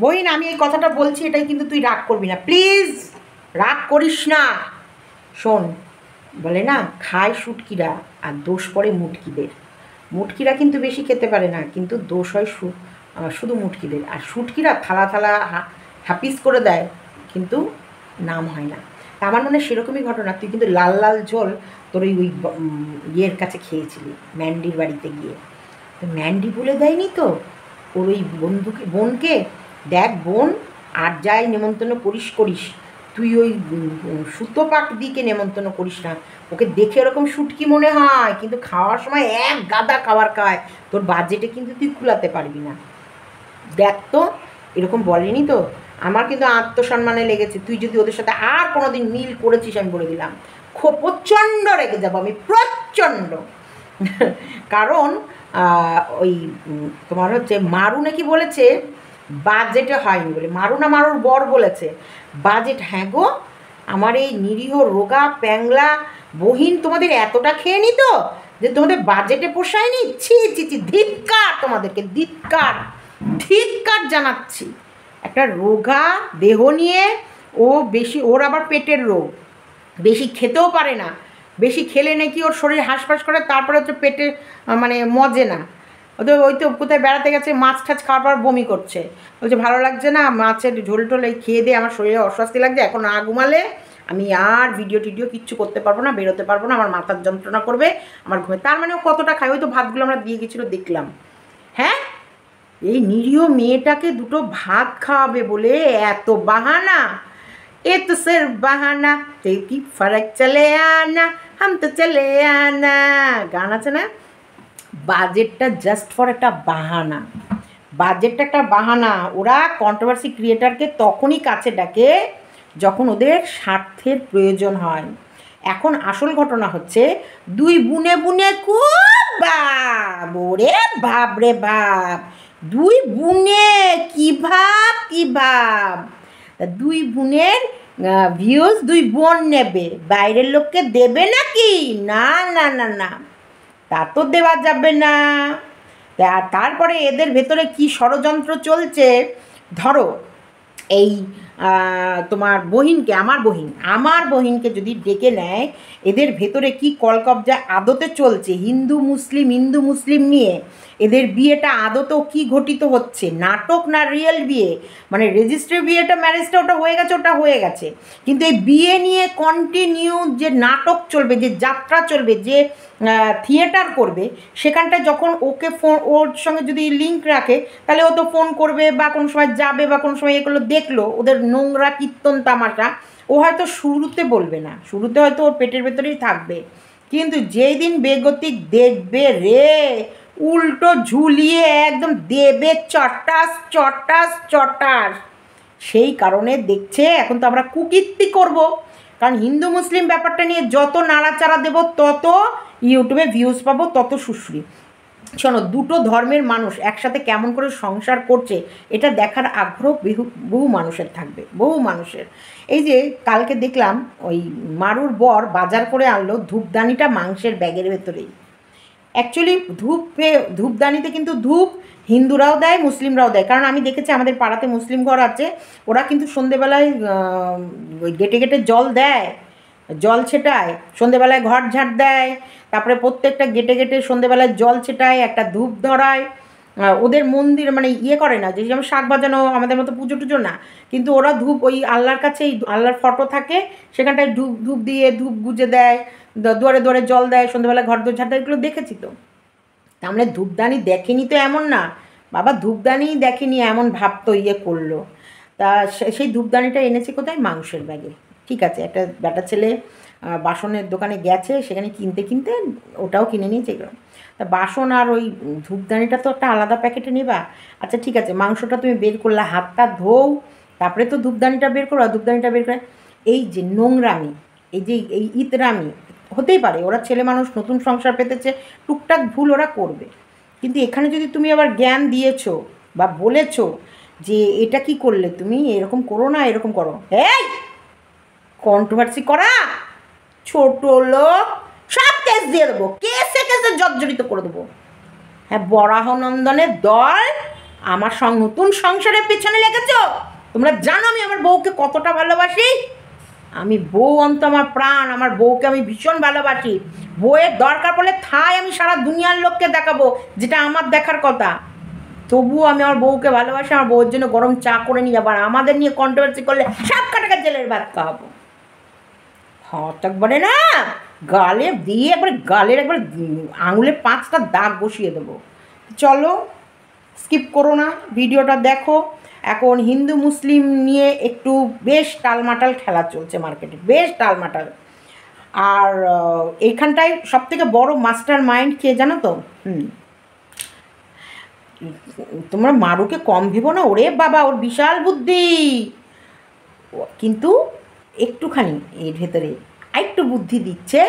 বহিন আমি এই কথাটা বলছি, এটাই কিন্তু তুই রাগ করবি না, প্লিজ রাগ করিস না। শোন, বলে না খায় শুটকিরা আর দোষ পড়ে মুটকিদের। মুটকিরা কিন্তু বেশি খেতে পারে না, কিন্তু দোষ হয় শুধু মুটকিদের। আর শুটকিরা থালা থালা হাপিস করে দেয়, কিন্তু নাম হয় না। আমার মনে হয় সেরকমই ঘটনা। তুই কিন্তু লাল লাল ঝোল তোর ওই ইয়ের কাছে খেয়েছিলি, ম্যান্ডির বাড়িতে গিয়ে। তো ম্যান্ডি বলে দেয়নি তো ওর ওই বোনকে, দেখ বোন, আর যাই নেমন্তন্ন করিস করিস, তুই ওই সুতোপাক দিকে নেমন্তন্ন করিস না। ওকে দেখে ওরকম শুটকি মনে হয়, কিন্তু খাওয়ার সময় এক গাদা খাবার খায়। তোর বাজেটে কিন্তু তুই কুলাতে পারবি না। দেখ তো, এরকম বলেনি তো। আমার কিন্তু আত্মসম্মানে লেগেছে। তুই যদি ওদের সাথে আর কোনো দিন মিল করেছিস, আমি বলে দিলাম প্রচণ্ড রেগে যাবো আমি, প্রচণ্ড। কারণ ওই তোমার হচ্ছে মারু নাকি বলেছে বাজেটে হয়নি বলে। মারু না মারুর বর বলেছে বাজেট। হ্যাঁ গো, আমার এই নিরীহ রোগা প্যাংলা বহিন তোমাদের এতটা খেয়ে নি তো যে তোমাদের বাজেটে পোষায়নি। ছি ছি ছি, ধিক্কার তোমাদেরকে, ধিক্কার, ধিক্কার জানাচ্ছি। একটা রোগা দেহ নিয়ে ও বেশি, ওর আবার পেটের রোগ, বেশি খেতেও পারে না। বেশি খেলে নাকি ওর শরীর হাঁসফাঁস করে, তারপরে হচ্ছে পেটে মানে মজে না। ওদের ওই তো কোথায় বেড়াতে গেছে, মাছ ঠাছ খাওয়ার পর বমি করছে, বলছে ভালো লাগছে না, মাছের ঝোল টোল এই খেয়ে দিয়ে আমার শরীরে অস্বস্তি লাগছে, এখন না ঘুমালে আমি আর ভিডিও টিডিও কিচ্ছু করতে পারবো না, বেরোতে পারবো না, আমার মাথার যন্ত্রণা করবে, আমার ঘুমে। তার মানে ও কতটা খায়, ওই তো ভাতগুলো আমরা দিয়ে গেছিলো দেখলাম। হ্যাঁ, এই নিরীহ মেয়েটাকে দুটো ভাত খাওয়াবে বলে এত বাহানা। এ তো স্যার বাহানা, কি ফারাক চলে আনা, হাম তো চলে আনা, গান আছে না? বাজেটটা জাস্ট ফর একটা বাহানা, বাজেটটা একটা বাহানা। ওরা কন্ট্রোভার্সি ক্রিয়েটারকে তখনই কাছে ডাকে যখন ওদের স্বার্থের প্রয়োজন হয়। এখন আসল ঘটনা হচ্ছে দুই বুনে বুনে খুব ভাব, ওরে ভাব রে ভাব, দুই বুনে কি ভাব কি ভাব। দুই বোনের ভিউজ দুই বোন নেবে, বাইরের লোককে দেবে নাকি? না না না না, তা তো দেওয়া যাবে না। আর তারপরে এদের ভেতরে কি ষড়যন্ত্র চলছে, ধরো এই তোমার বহিনকে, আমার বহিনকে যদি ডেকে নেয়, এদের ভেতরে কি কলকবজা আদতে চলছে হিন্দু মুসলিম নিয়ে, এদের বিয়েটা আদতেও কি ঘটিত হচ্ছে, নাটক না রিয়েল বিয়ে, মানে রেজিস্ট্রি বিয়েটা ম্যারেজটা ওটা হয়ে গেছে, কিন্তু এই বিয়ে নিয়ে কন্টিনিউ যে নাটক চলবে, যে যাত্রা চলবে, যে থিয়েটার করবে, সেখানটায় যখন ওকে ফোন, ওর সঙ্গে যদি লিঙ্ক রাখে, তাহলে ও তো ফোন করবে বা কোনো সময় যাবে বা কোনো সময় এগুলো দেখলো ওদের নোংরা কীর্তন তামাশা, ও হয়তো শুরুতে বলবে না, শুরুতে হয়তো ওর পেটের ভেতরেই থাকবে, কিন্তু যেই দিন বেগতিক দেখবে রে, উল্টো ঝুলিয়ে একদম দেবে চটাস চটাস চটাস। সেই কারণে দেখছে এখন তো আমরা কুকীর্তি করব, কারণ হিন্দু মুসলিম ব্যাপারটা নিয়ে যত নাড়াচাড়া দেব তত ইউটিউবে ভিউজ পাবো, তত সুশ্রী। শোনো, দুটো ধর্মের মানুষ একসাথে কেমন করে সংসার করছে এটা দেখার আগ্রহ বহু মানুষের থাকবে, বহু মানুষের। এই যে কালকে দেখলাম ওই মারুর বর বাজার করে আনলো ধূপদানিটা মাংসের ব্যাগের ভেতরেই। অ্যাকচুয়ালি ধূপদানিতে কিন্তু ধূপ হিন্দুরাও দেয়, মুসলিমরাও দেয়, কারণ আমি দেখেছি আমাদের পাড়াতে মুসলিম ঘর আছে, ওরা কিন্তু সন্ধেবেলায় গেটে গেটে জল দেয়, জল ছেটায়, সন্ধেবেলায় ঘর ঝাড় দেয়, তারপরে প্রত্যেকটা গেটে গেটে সন্ধেবেলায় জল ছেটায়, একটা ধূপ ধরায়। ওদের মন্দির মানে ইয়ে করে না যে যেমন শাক বাজানো আমাদের মতো পুজো টুজো না, কিন্তু ওরা ধূপ ওই আল্লাহর কাছে, আল্লাহর ফটো থাকে সেখানটায় ধূপ দিয়ে ধূপ গুজে দেয়, দুয়ারে দুয়ারে জল দেয়, সন্ধ্যেবেলা ঘর দোর ঝাড় দেয়, এগুলো দেখেছি তো। তার মানে ধূপদানি দেখেনি তো এমন না, বাবা ধূপদানি দেখেনি এমন ভাব তো ইয়ে করলো। তা সেই ধূপদানিটা এনেছে কোথায়? মাংসের ব্যাগে। ঠিক আছে, একটা বেটা ছেলে বাসনের দোকানে গেছে, সেখানে কিনতে ওটাও কিনে নিয়েছে এগুলো। তা বাসন আর ওই ধূপদানিটা তো একটা আলাদা প্যাকেটে নেবা। আচ্ছা ঠিক আছে, মাংসটা তুমি বের করলা, হাতটা ধোও, তারপরে তো ধূপদানিটা বের করো, ধূপদানিটা বের করে এই যে নোংরামি, এই যে এই ইতরামি হতেই পারে, ওরা ছেলে মানুষ, নতুন সংসার পেতেছে, টুকটাক ভুল ওরা করবে, কিন্তু এখানে যদি তুমি আবার জ্ঞান দিয়েছো বা বলেছো যে এটা কি করলে তুমি, এরকম করো না, এরকম করো, এই কন্ট্রোভার্সি করা, ছোট লোক, সব কেস দিয়ে দেবো, কেসে জর্জরিত করে দেবো। হ্যাঁ, বরাহনন্দনের দল আমার নতুন সংসারের পেছনে লেগেছো। তোমরা জানো আমি আমার বউকে কতটা ভালোবাসি। আমি বউ অন্ত আমার প্রাণ, আমার বউকে আমি ভীষণ ভালোবাসি। বউয়ের দরকার পড়লে থাই আমি সারা দুনিয়ার লোককে দেখাবো যেটা আমার দেখার কথা। তবুও আমি আমার বউকে ভালোবাসি, আমার বউয়ের জন্য গরম চা করে নিয়ে আবার আমাদের নিয়ে কন্ট্রোভার্সি করলে সব কাটাকা জেলের ভাত খাওয়াবো। হঠাৎ একবারে না গালে দিয়ে একবারে গালের একবার আঙুলে 5টা দাগ বসিয়ে দেবো। চলো স্কিপ করো না, ভিডিওটা দেখো। এখন হিন্দু মুসলিম নিয়ে একটু বেশ টালমাটাল খেলা চলছে মার্কেটে, বেশ টালমাটাল। আর এইখানটায় সবথেকে বড় মাস্টার মাইন্ড কে জানো তো? তোমরা মারুকে কম ভেবো না, ওরে বাবা ওর বিশাল বুদ্ধি। কিন্তু একটুখানি এর ভেতরে আরেকটু বুদ্ধি দিচ্ছে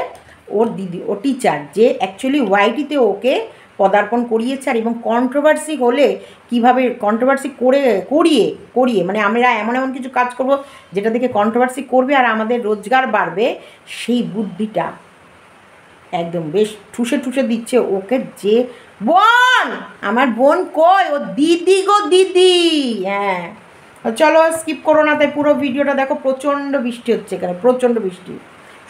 ওর দিদি, ও টিচার, যে অ্যাকচুয়ালি ওয়াইটিতে ওকে পদার্পণ করিয়েছে। আর এবং কন্ট্রোভার্সি হলে কীভাবে কন্ট্রোভার্সি করিয়ে মানে আমরা এমন এমন কিছু কাজ করব যেটা দেখে কন্ট্রোভার্সি করবে আর আমাদের রোজগার বাড়বে, সেই বুদ্ধিটা একদম বেশ ঠুসে ঠুসে দিচ্ছে ওকে। যে বোন, আমার বোন কই? ও দিদি গো দিদি। হ্যাঁ চলো স্কিপ করো না, তাই পুরো ভিডিওটা দেখো। প্রচণ্ড বৃষ্টি হচ্ছে এখানে, প্রচণ্ড বৃষ্টি।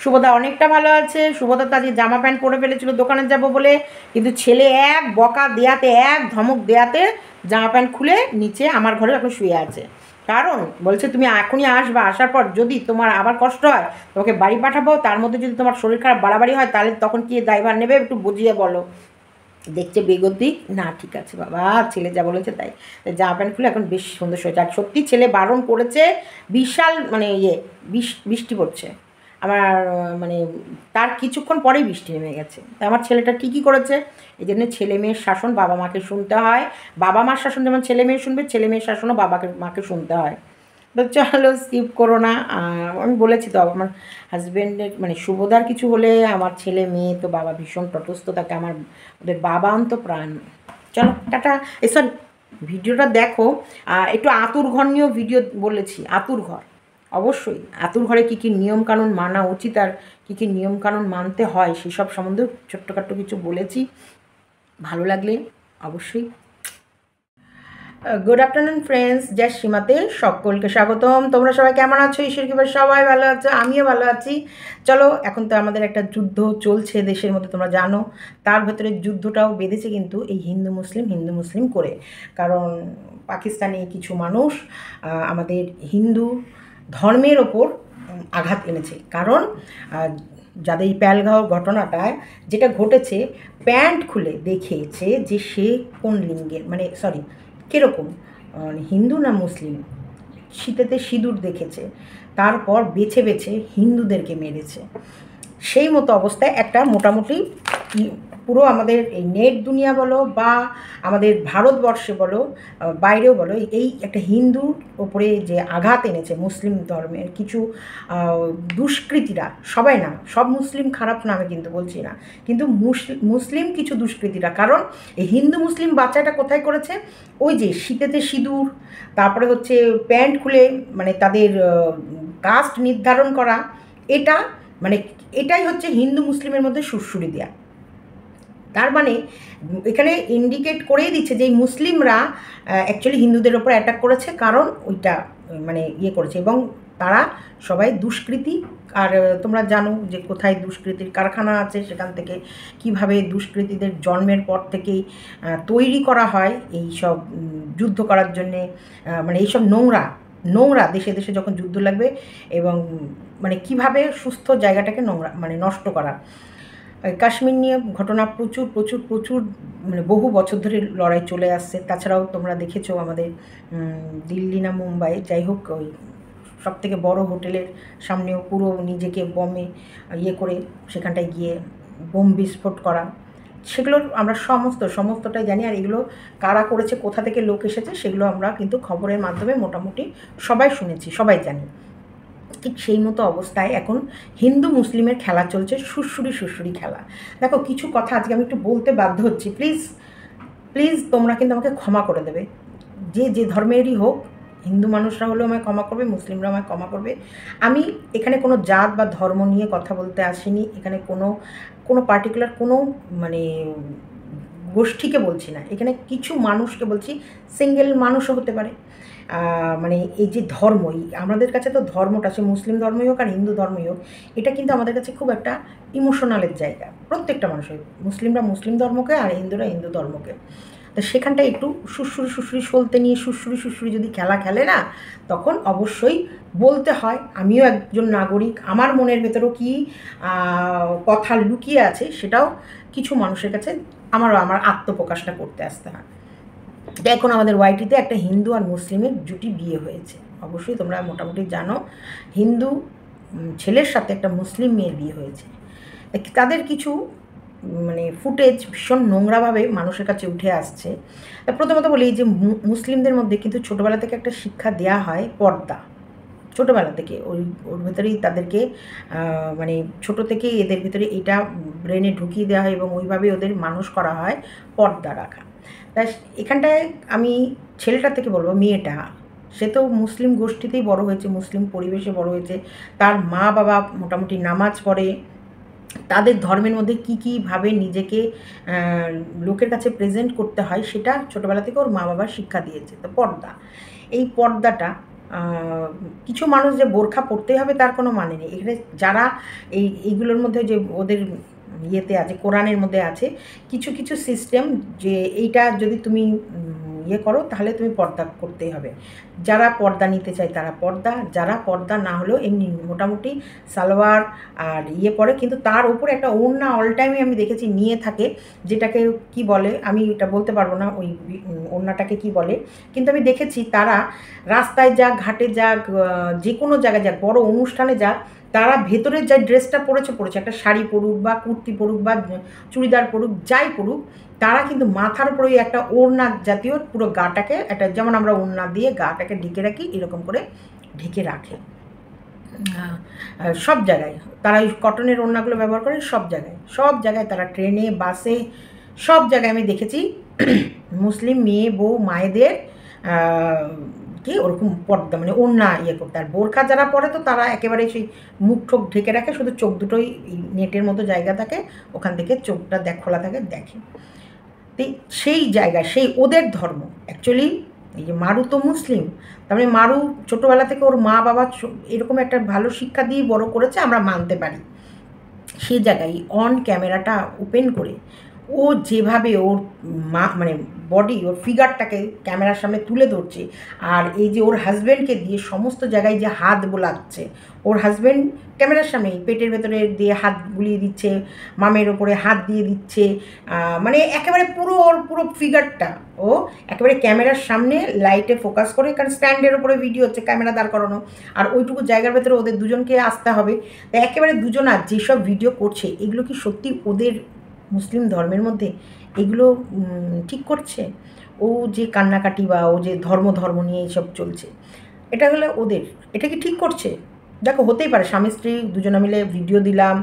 শুভদা অনেকটা ভালো আছে। শুভদা তো আজকে জামা প্যান্ট পরে ফেলেছিল দোকানে যাব বলে, কিন্তু ছেলে এক বকা দেয়াতে, এক ধমক দেয়াতে জামা প্যান্ট খুলে নিচে আমার ঘরে এখন শুয়ে আছে। কারণ বলছে তুমি এখনই আসবা, আসার পর যদি তোমার আবার কষ্ট হয় তোমাকে বাড়ি পাঠাবো, তার মধ্যে যদি তোমার শরীর খারাপ বাড়াবাড়ি হয় তাহলে তখন কি দায়ভার নেবে, একটু বুঝিয়ে বলো। দেখছে বেগতিক না, ঠিক আছে বাবা, ছেলে যা বলেছে তাই। জামা প্যান্ট খুলে এখন বেশ সুন্দর হয়েছে। আর সত্যি ছেলে বারণ করেছে, বিশাল মানে বৃষ্টি পড়ছে আমার, মানে তার কিছুক্ষণ পরেই বৃষ্টি নেমে গেছে। তা আমার ছেলেটা ঠিকই করেছে। এই জন্য ছেলে মেয়ের শাসন বাবা মাকে শুনতে হয়। বাবা মার শাসন যেমন ছেলে মেয়ে শুনবে, ছেলে মেয়ের শাসনও মাকে শুনতে হয়। তো চলো স্কিপ করো না। আমি বলেছি তো আমার হাজব্যান্ডের মানে শুভদার কিছু হলে আমার ছেলে মেয়ে তো বাবা ভীষণ তটস্থ থাকে, আমার ওদের বাবা অন্ত প্রাণ। চলো টাটা। সরি, ভিডিওটা দেখো। একটু আতুর ঘর নিয়েও ভিডিও বলেছি। আতুর ঘর অবশ্যই, আতুর ঘরে কী কী নিয়মকানুন মানা উচিত আর কী কী নিয়মকানুন মানতে হয় সেসব সম্বন্ধে ছোট্টখাট্টো কিছু বলেছি। ভালো লাগলে অবশ্যই। গুড আফটারনুন ফ্রেন্ডস, জয় সীমাতে সকলকে স্বাগতম। তোমরা সবাই কেমন আছো? ঈশ্বর কৃপায় সবাই ভালো আছো, আমিও ভালো আছি। চলো এখন তো আমাদের একটা যুদ্ধ চলছে দেশের মধ্যে, তোমরা জানো। তার ভেতরে যুদ্ধটাও বেঁধেছে কিন্তু এই হিন্দু মুসলিম করে। কারণ পাকিস্তানি কিছু মানুষ আমাদের হিন্দু ধর্মের ওপর আঘাত এনেছে। কারণ যাদের এই প্যালগাঁও ঘটনাটায় যেটা ঘটেছে, প্যান্ট খুলে দেখিয়েছে যে সে কোন লিঙ্গের, মানে সরি কীরকম হিন্দু না মুসলিম, শীতেতে সিঁদুর দেখেছে, তারপর বেছে বেছে হিন্দুদেরকে মেরেছে। সেই মতো অবস্থায় একটা মোটামুটি পুরো আমাদের এই নেট দুনিয়া বলো বা আমাদের ভারতবর্ষে বলো বাইরেও বলো, এই একটা হিন্দুর ওপরে যে আঘাত এনেছে মুসলিম ধর্মের কিছু দুষ্কৃতীরা, সবাই না, সব মুসলিম খারাপ না আমি কিন্তু বলছি না, কিন্তু মুসলিম কিছু দুষ্কৃতীরা। কারণ এই হিন্দু মুসলিম বাচ্চাটা কোথায় করেছে? ওই যে শীতেতে সিঁদুর, তারপরে হচ্ছে প্যান্ট খুলে মানে তাদের কাস্ট নির্ধারণ করা, এটা মানে এটাই হচ্ছে হিন্দু মুসলিমের মধ্যে সুরসুরি দেয়া। তার মানে এখানে ইন্ডিকেট করেই দিচ্ছে যে এই মুসলিমরা অ্যাকচুয়ালি হিন্দুদের ওপর অ্যাটাক করেছে, কারণ ওইটা মানে করেছে। এবং তারা সবাই দুষ্কৃতী। আর তোমরা জানো যে কোথায় দুষ্কৃতির কারখানা আছে, সেখান থেকে কিভাবে দুষ্কৃতীদের জন্মের পর থেকেই তৈরি করা হয় এই সব যুদ্ধ করার জন্যে, মানে এইসব নোংরা দেশে দেশে যখন যুদ্ধ লাগবে, এবং মানে কিভাবে সুস্থ জায়গাটাকে মানে নষ্ট করা। কাশ্মীর নিয়ে ঘটনা প্রচুর মানে বহু বছর ধরে লড়াই চলে আসছে। তাছাড়াও তোমরা দেখেছো আমাদের দিল্লি না মুম্বাই, যাই হোক, ওই সবথেকে বড় হোটেলের সামনেও পুরো নিজেকে বমে করে সেখানটায় গিয়ে বোম বিস্ফোট করা, সেগুলোর আমরা সমস্তটাই জানি। আর এগুলো কারা করেছে, কোথা থেকে লোক এসেছে, সেগুলো আমরা কিন্তু খবরের মাধ্যমে মোটামুটি সবাই শুনেছি, সবাই জানি। ঠিক সেই মতো অবস্থায় এখন হিন্দু মুসলিমের খেলা চলছে, সুরসুরি খেলা। দেখো কিছু কথা আজকে আমি একটু বলতে বাধ্য হচ্ছি, প্লিজ তোমরা কিন্তু আমাকে ক্ষমা করে দেবে। যে ধর্মেরই হোক, হিন্দু মানুষরা হলেও আমায় ক্ষমা করবে, মুসলিমরা আমায় ক্ষমা করবে। আমি এখানে কোনো জাত বা ধর্ম নিয়ে কথা বলতে আসিনি। এখানে কোনো পার্টিকুলার কোনো মানে গোষ্ঠীকে বলছি না, এখানে কিছু মানুষকে বলছি, সিঙ্গেল মানুষও হতে পারে। মানে এই যে ধর্ম, আমাদের কাছে তো ধর্মটা, সে মুসলিম ধর্মই হোক আর হিন্দু ধর্মই হোক, এটা কিন্তু আমাদের কাছে খুব একটা ইমোশনালের জায়গা, প্রত্যেকটা মানুষের, মুসলিমরা মুসলিম ধর্মকে আর হিন্দুরা হিন্দু ধর্মকে। তো সেখানটা একটু সুরসুরি সলতে নিয়ে সুরসুরি যদি খেলা খেলে না, তখন অবশ্যই বলতে হয়। আমিও একজন নাগরিক, আমার মনের ভেতরেও কী কথা লুকিয়ে আছে সেটাও কিছু মানুষের কাছে আমার আত্মপ্রকাশটা করতে আসতে হয়। এখন আমাদের ওয়াইটিতে একটা হিন্দু আর মুসলিমের জুটি বিয়ে হয়েছে, অবশ্যই তোমরা মোটামুটি জানো। হিন্দু ছেলের সাথে একটা মুসলিম মেয়ের বিয়ে হয়েছে। তাদের কিছু মানে ফুটেজ ভীষণ নোংরাভাবে মানুষের কাছে উঠে আসছে। প্রথমত বলি যে মুসলিমদের মধ্যে কিন্তু ছোটোবেলা থেকে একটা শিক্ষা দেওয়া হয় পর্দা, ছোটোবেলা থেকে ওর ভেতরেই তাদেরকে মানে ছোটো থেকেই এদের ভিতরে এটা ব্রেনে ঢুকিয়ে দেওয়া হয় এবং ওইভাবে ওদের মানুষ করা হয় পর্দা রাখা। তাই এখানটায় আমি ছেলেটার থেকে বলবো, মেয়েটা সে তো মুসলিম গোষ্ঠীতেই বড় হয়েছে, মুসলিম পরিবেশে বড় হয়েছে, তার মা বাবা মোটামুটি নামাজ পড়ে, তাদের ধর্মের মধ্যে কী কীভাবে নিজেকে লোকের কাছে প্রেজেন্ট করতে হয় সেটা ছোটোবেলা থেকে ওর মা বাবা শিক্ষা দিয়েছে। তো পর্দা, এই পর্দাটা কিছু মানুষ যে বোরখা পরতেই হবে তার কোনো মানে নেই। এখানে যারা এইগুলোর মধ্যে যে ওদের ইয়েতে আছে, কোরআনের মধ্যে আছে কিছু কিছু সিস্টেম যে এইটা যদি তুমি ইয়ে করো তাহলে তুমি পর্দা করতেই হবে। যারা পর্দা নিতে চায় তারা পর্দা, যারা পর্দা না হলেও এমনি মোটামুটি সালোয়ার আর ইয়ে পরে, কিন্তু তার উপরে একটা ওড়না অল টাইমে আমি দেখেছি নিয়ে থাকে, যেটাকে কি বলে আমি এটা বলতে পারবো না, ওই ওড়নাটাকে কি বলে, কিন্তু আমি দেখেছি তারা রাস্তায় যাক, ঘাটে যাক, যে কোনো জায়গায় যাক, বড় অনুষ্ঠানে যাক, তারা ভেতরের যে ড্রেসটা পরেছে একটা শাড়ি পরুক বা কুর্তি পরুক বা চুড়িদার পরুক, যাই পরুক, তারা কিন্তু মাথার উপরে একটা ওড়না জাতীয় পুরো গাটাকে একটা, যেমন আমরা ওড়না দিয়ে গাটাকে ঢেকে রাখি এরকম করে ঢেকে রাখে সব জায়গায়। তারা ওই কটনের ওড়নাগুলো ব্যবহার করে সব জায়গায় তারা ট্রেনে, বাসে, সব জায়গায় আমি দেখেছি মুসলিম মেয়ে বউ মায়েদের কি ওরকম পর্দা মানে ওড়না ইয়ে করতে। আর বোরখা যারা পরে তো তারা একেবারে সেই মুখ ঠোক ঢেকে রাখে, শুধু চোখ দুটোই নেটের মতো জায়গা থাকে, ওখান থেকে চোখটা খোলা থাকে, দেখে। সেই জায়গায় সেই ওদের ধর্ম অ্যাকচুয়ালি। এই যে মারু তো মুসলিম, তার মানে মারু ছোটোবেলা থেকে ওর মা বাবা এরকম একটা ভালো শিক্ষা দিয়ে বড় করেছে, আমরা মানতে পারি। সেই জায়গায় অন ক্যামেরাটা ওপেন করে ও যেভাবে ওর মানে বডি, ওর ফিগারটাকে ক্যামেরার সামনে তুলে ধরছে, আর এই যে ওর হাজব্যান্ডকে দিয়ে সমস্ত জায়গায় যে হাত বোলাচ্ছে, ওর হাজব্যান্ড ক্যামেরার সামনে পেটের ভেতরে দিয়ে হাত বুলিয়ে দিচ্ছে, মামের ওপরে হাত দিয়ে দিচ্ছে, মানে একেবারে পুরো ফিগারটা ও একেবারে ক্যামেরার সামনে লাইটে ফোকাস করে, কারণ স্ট্যান্ডের ওপরে ভিডিও হচ্ছে, ক্যামেরা দাঁড় করানো, আর ওইটুকু জায়গার ভেতরে ওদের দুজনকে আসতে হবে। তাই একেবারে দুজনা যেসব ভিডিও করছে এগুলো কি সত্যি ওদের মুসলিম ধর্মের মধ্যে এগুলো ঠিক করছে? ও যে কান্নাকাটি বা ও যে ধর্ম নিয়ে এইসব চলছে, এটা হলে ওদের এটা কি ঠিক করছে? দেখো হতেই পারে স্বামী স্ত্রী দুজনে মিলে ভিডিও দিলাম,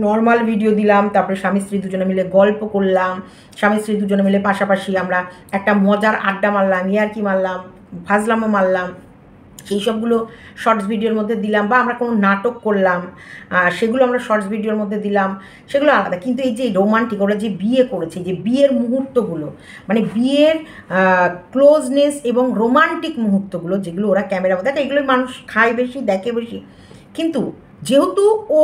নর্মাল ভিডিও দিলাম, তারপরে স্বামী স্ত্রী দুজনে মিলে গল্প করলাম, স্বামী স্ত্রী দুজনে মিলে পাশাপাশি আমরা একটা মজার আড্ডা মারলাম, ইয়ার্কি মারলাম, ফাজলামও মারলাম, সেই সবগুলো শর্টস ভিডিওর মধ্যে দিলাম, বা আমরা কোনো নাটক করলাম সেগুলো আমরা শর্টস ভিডিওর মধ্যে দিলাম, সেগুলো আলাদা। কিন্তু এই যে রোমান্টিক, ওরা যে বিয়ে করেছে, যে বিয়ের মুহূর্তগুলো, মানে বিয়ের ক্লোজনেস এবং রোমান্টিক মুহূর্তগুলো যেগুলো ওরা ক্যামেরা দেখে, এগুলো মানুষ খায় বেশি, দেখে বেশি। কিন্তু যেহেতু ও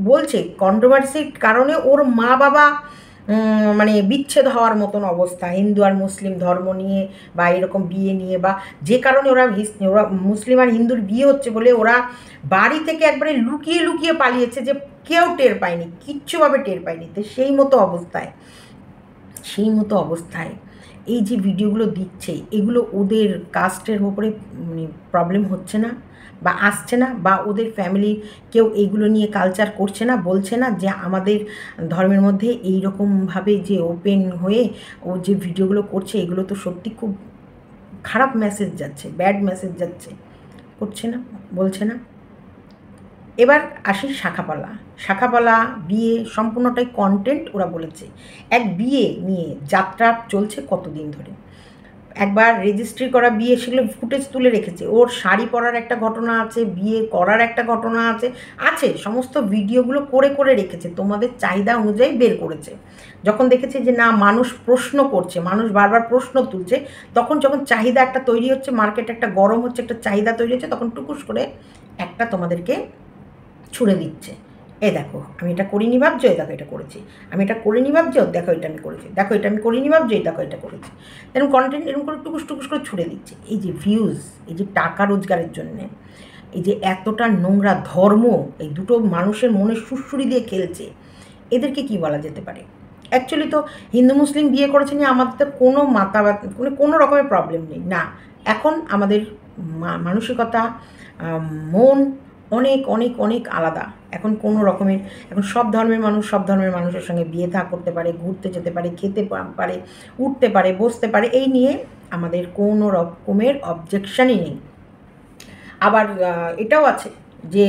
বলছে কন্ট্রোভার্সির কারণে ওর মা বাবা মানে বিচ্ছেদ হওয়ার মতন অবস্থা হিন্দু আর মুসলিম ধর্ম নিয়ে বা এরকম বিয়ে নিয়ে, বা যে কারণে ওরা মুসলিম আর হিন্দুর বিয়ে হচ্ছে বলে ওরা বাড়ি থেকে একবারে লুকিয়ে পালিয়েছে, যে কেউ টের পায়নি, কিচ্ছুভাবে টের পায়নি। তো সেই মতো অবস্থায় এই যে ভিডিওগুলো দিচ্ছে, এগুলো ওদের কাস্টের ওপরে প্রবলেম হচ্ছে না বা আসছে না, বা ওদের ফ্যামিলি কেউ এইগুলো নিয়ে কালচার করছে না, বলছে না যে আমাদের ধর্মের মধ্যে এই রকমভাবে যে ওপেন হয়ে ও যে ভিডিওগুলো করছে এগুলো তো সত্যি খুব খারাপ মেসেজ যাচ্ছে, ব্যাড মেসেজ যাচ্ছে, করছে না, বলছে না। এবার আসি শাখাপালা বিয়ে সম্পূর্ণটাই কন্টেন্ট ওরা বলেছে। এক বিয়ে নিয়ে যাত্রা চলছে কতদিন ধরে, একবার রেজিস্ট্রি করা বিয়ে, সেগুলো ফুটেজ তুলে রেখেছে। ওর শাড়ি পরার একটা ঘটনা আছে, বিয়ে করার একটা ঘটনা আছে, সমস্ত ভিডিওগুলো করে করে রেখেছে, তোমাদের চাহিদা অনুযায়ী বের করেছে। যখন দেখেছে যে না মানুষ প্রশ্ন করছে, মানুষ বারবার প্রশ্ন তুলছে, তখন যখন চাহিদা একটা তৈরি হচ্ছে, মার্কেট একটা গরম হচ্ছে, একটা চাহিদা তৈরি হচ্ছে, তখন টুকুস করে একটা তোমাদেরকে ছুড়ে দিচ্ছে। এ দেখো আমি এটা করিনি ভাবছো, এ দেখো এটা করেছি, আমি এটা করিনি ভাবছো, দেখো এটা আমি করেছি, দেখো এটা আমি করিনি ভাবছো, এই দেখো এটা করেছি। এরকম কন্টেন্ট এরকম করে টুকুস টুকুস করে ছুড়ে দিচ্ছে। এই যে ভিউজ, এই যে টাকা রোজগারের জন্যে, এই যে এতটা নোংরা ধর্ম, এই দুটো মানুষের মনে সুরসুরি দিয়ে খেলছে, এদেরকে কি বলা যেতে পারে? অ্যাকচুয়ালি তো হিন্দু মুসলিম বিয়ে করেছে নিয়ে আমাদের তো কোনো কোনো রকমের প্রবলেম নেই না। এখন আমাদের মানসিকতা, মন অনেক অনেক অনেক আলাদা। এখন কোনো রকমের, এখন সব ধর্মের মানুষ সব ধর্মের মানুষের সঙ্গে বিয়ে থা করতে পারে, ঘুরতে যেতে পারে, খেতে পারে, উঠতে পারে, বসতে পারে, এই নিয়ে আমাদের কোনো রকমের অবজেকশানই নেই। আবার এটাও আছে যে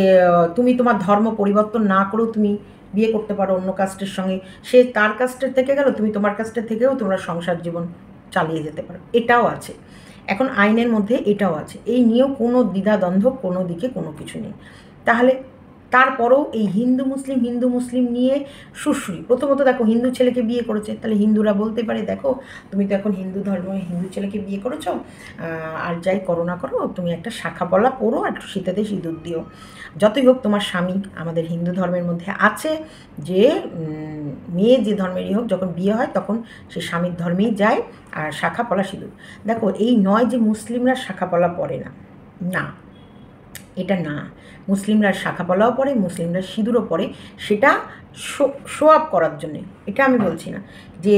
তুমি তোমার ধর্ম পরিবর্তন না করেও তুমি বিয়ে করতে পারো অন্য কাস্টের সঙ্গে, সে তার কাস্টের থেকে গেল, তুমি তোমার কাস্টের থেকেও তোমরা সংসার জীবন চালিয়ে যেতে পারো, এটাও আছে। এখন আইনের মধ্যে এটাও আছে, এই নিয়েও কোনো দ্বিধাদ্বন্দ্ব কোনো দিকে কোনো কিছু নেই। তাহলে তারপরেও এই হিন্দু মুসলিম নিয়ে সুশ্রী। প্রথমত দেখো হিন্দু ছেলেকে বিয়ে করেছে, তাহলে হিন্দুরা বলতে পারে দেখো তুমি তো এখন হিন্দু ধর্ম, হিন্দু ছেলেকে বিয়ে করেছো, আর যাই করো না করো তুমি একটা শাখা পলা পরো আর একটু শীতেতে সিঁদুর দিও। যতই হোক তোমার স্বামী আমাদের হিন্দু ধর্মের মধ্যে আছে যে মেয়ে যে ধর্মেরই হোক যখন বিয়ে হয় তখন সে স্বামীর ধর্মেই যায় আর শাখা পলা সিঁদুর। দেখো এই নয় যে মুসলিমরা শাখা পলা পরে না, না এটা না, মুসলিমরা শাখা পলাও পরে, মুসলিমরা সিঁদুরও পরে, সেটা শো আপ করার জন্যে। এটা আমি বলছি না যে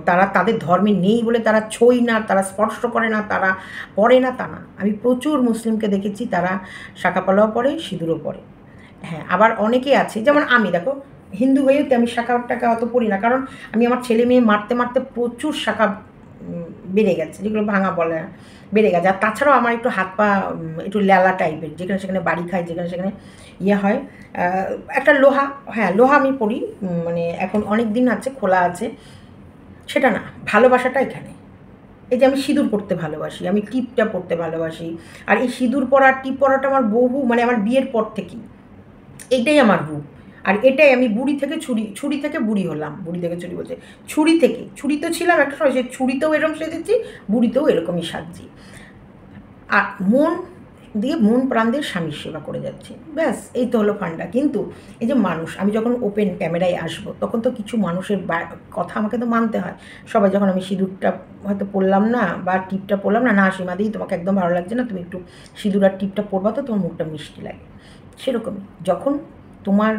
তারা তাদের ধর্মে নেই বলে তারা ছই না, তারা স্পর্শ করে না, তারা পড়ে না, তা না। আমি প্রচুর মুসলিমকে দেখেছি তারা শাখা পলাও পরে, সিঁদুরও পরে। হ্যাঁ, আবার অনেকে আছে, যেমন আমি দেখো হিন্দু হয়েও আমি শাখা টাকা অত পড়ি না, কারণ আমি আমার ছেলে মেয়ে মারতে মারতে প্রচুর শাখা বেড়ে গেছে, যেগুলো ভাঙা বলে বেড়ে গেছে। আর তাছাড়াও আমার একটু হাত পা একটু লেলা টাইপের, যেখানে সেখানে বাড়ি খায়, যেখানে সেখানে ইয়ে হয়, একটা লোহা, হ্যাঁ লোহা আমি পড়ি, মানে এখন অনেক দিন আছে খোলা আছে, সেটা না, ভালোবাসাটা এখানে। এই যে আমি সিঁদুর পরতে ভালোবাসি, আমি টিপটা পরতে ভালোবাসি, আর এই সিঁদুর পরা টিপ পরাটা আমার বহু, মানে আমার বিয়ের পর থেকেই এইটাই আমার রূপ। আর এটাই আমি বুড়ি থেকে ছুরি থেকে বুড়ি হলাম, বুড়ি থেকে ছুরি বলছে, ছুরি তো ছিলাম একটা সময়, সে ছুরিতেও এরকম সেজেছি, বুড়িতেও এরকমই সাজছি, আর মন দিয়ে মন প্রাণ দিয়ে স্বামীর সেবা করে যাচ্ছি, ব্যাস এই তো হলো ফান্ডা। কিন্তু এই যে মানুষ, আমি যখন ওপেন ক্যামেরায় আসবো তখন তো কিছু মানুষের কথা আমাকে তো মানতে হয়। সবাই যখন আমি সিঁদুরটা হয়তো পরলাম না বা টিপটা পরলাম না, না সীমাদি তোমাকে একদম ভালো লাগছে না, তুমি একটু সিঁদুর আর টিপটা পরবা তো তোমার মুখটা মিষ্টি লাগে। সেরকমই যখন তোমার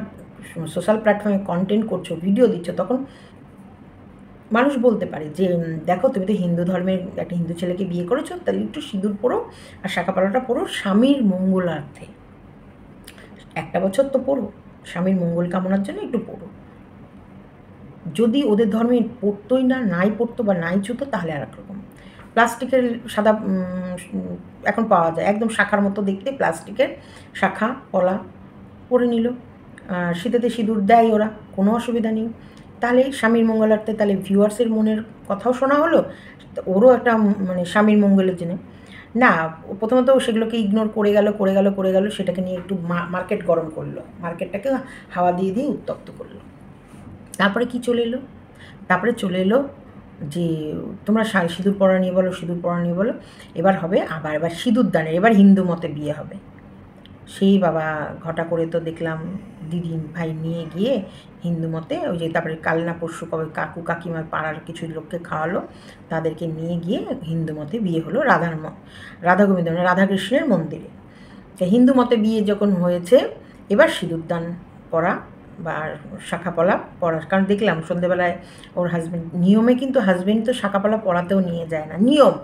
সোশ্যাল প্ল্যাটফর্মে কন্টেন্ট করছো, ভিডিও দিচ্ছ, তখন মানুষ বলতে পারে যে দেখো তুমি তো হিন্দু ধর্মের একটা হিন্দু ছেলেকে বিয়ে করেছো, তাহলে একটু সিঁদুর পরো আর শাখা পালাটা পরো স্বামীর মঙ্গলার্থে, একটা বছর তো পড়ো, স্বামীর মঙ্গল কামনার জন্য একটু পড়ো। যদি ওদের ধর্মে পড়তোই না, নাই পড়তো বা নাই ছুতো, তাহলে আর একরকম। প্লাস্টিকের সাদা এখন পাওয়া যায়, একদম শাখার মতো দেখতে, প্লাস্টিকের শাখা পলা পরে নিল, শীতেতে সিঁদুর দেয় ওরা, কোনো অসুবিধা নেই। তাহলে স্বামীর মঙ্গলার্থে তাহলে ভিউয়ার্সের মনের কথাও শোনা হলো, ওরও একটা মানে স্বামীর মঙ্গলের জন্য না। প্রথমত সেগুলোকে ইগনোর করে গেল, সেটাকে নিয়ে একটু মার্কেট গরম করলো, মার্কেটটাকে হাওয়া দিয়ে দিয়ে উত্তপ্ত করলো। তারপরে কি চলে এলো, তারপরে চলে এলো যে তোমরা সিঁদুর পরা নিয়ে বলো, এবার হবে এবার সিঁদুর দানের, এবার হিন্দু মতে বিয়ে হবে। সেই বাবা ঘটা করে তো দেখলাম দিদি ভাই নিয়ে গিয়ে হিন্দু মতে, ওই যে তারপরে কাল না পরশু কবে কাকু কাকিমার পাড়ার কিছু লোককে খাওয়ালো, তাদেরকে নিয়ে গিয়ে হিন্দু মতে বিয়ে হলো রাধা গোবিন্দ রাধাকৃষ্ণের মন্দিরে। হিন্দু মতে বিয়ে যখন হয়েছে, এবার সিঁদুরদান পরা বা শাখাপলা পরা, কারণ দেখলাম সন্ধেবেলায় ওর হাজব্যান্ড, নিয়মে কিন্তু হাজব্যান্ড তো শাখাপলা পরাতেও নিয়ে যায় না, নিয়ম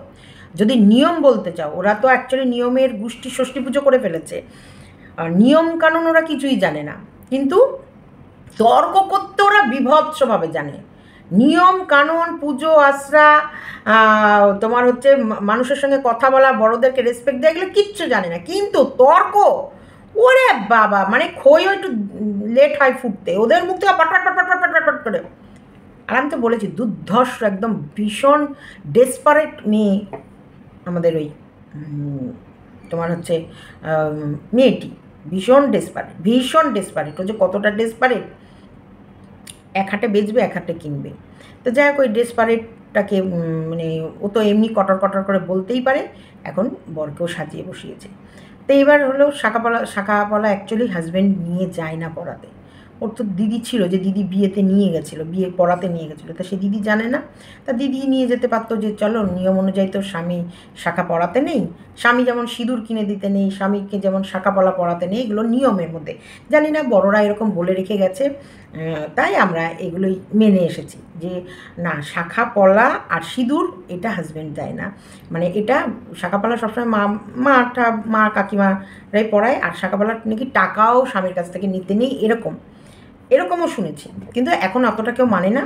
যদি নিয়ম বলতে চাও, ওরা তো অ্যাকচুয়ালি নিয়মের গোষ্ঠী ষষ্ঠী পুজো করে ফেলেছে, আর নিয়ম কানুন ওরা কিছুই জানে না, কিন্তু তর্ক করতে ওরা বিভৎসভাবে জানে। নিয়ম কানুন, পুজো আশ্রা, তোমার হচ্ছে মানুষের সঙ্গে কথা বলা, বড়োদেরকে রেসপেক্ট দেওয়া, এগুলো কিচ্ছু জানে না, কিন্তু তর্ক ওরে বাবা, মানে খইও একটু লেট হয় ফুটতে, ওদের মুখ থেকে পাট পাট পাট পাট পাট পাট পাট করে আর আমি তো বলেছি দুর্ধর্ষ একদম ভীষণ ডেসপারেট মেয়ে আমাদের ওই তোমার হচ্ছে মেয়েটি, ভীষণ ডেসপারেট। ও যে কতটা ডেসপারেট, এক হাটে বেচবে এক হাটে কিনবে। তো যাই হোক ওই ডেসপারেটটাকে মানে ও তো এমনি কটর কটর করে বলতেই পারে, এখন বরকেও সাজিয়ে বসিয়েছে। তো এবার হলো শাখাপলা অ্যাকচুয়ালি হাজব্যান্ড নিয়ে যায় না পড়াতে। ওর তো দিদি ছিল, যে দিদি বিয়েতে নিয়ে গেছিলো, বিয়ে পড়াতে নিয়ে গেছিলো, তা সে দিদি জানে না। তা দিদি নিয়ে যেতে পারতো, যে চলো নিয়ম অনুযায়ী তো স্বামী শাখা পড়াতে নেই, স্বামী যেমন সিঁদুর কিনে দিতে নেই, স্বামীকে যেমন শাখাপলা পড়াতে নেই, এগুলো নিয়মের মধ্যে। জানি না বড়রা এরকম বলে রেখে গেছে, তাই আমরা এগুলোই মেনে এসেছি যে না, শাখা পলা আর সিঁদুর এটা হাজব্যান্ড দেয় না। মানে এটা শাখাপলা সবসময় মা কাকিমারাই পড়ায়, আর শাখাপলার নাকি টাকাও স্বামীর কাছ থেকে নিতে নেই, এরকমও শুনেছি। কিন্তু এখন অতটা কেউ মানে না।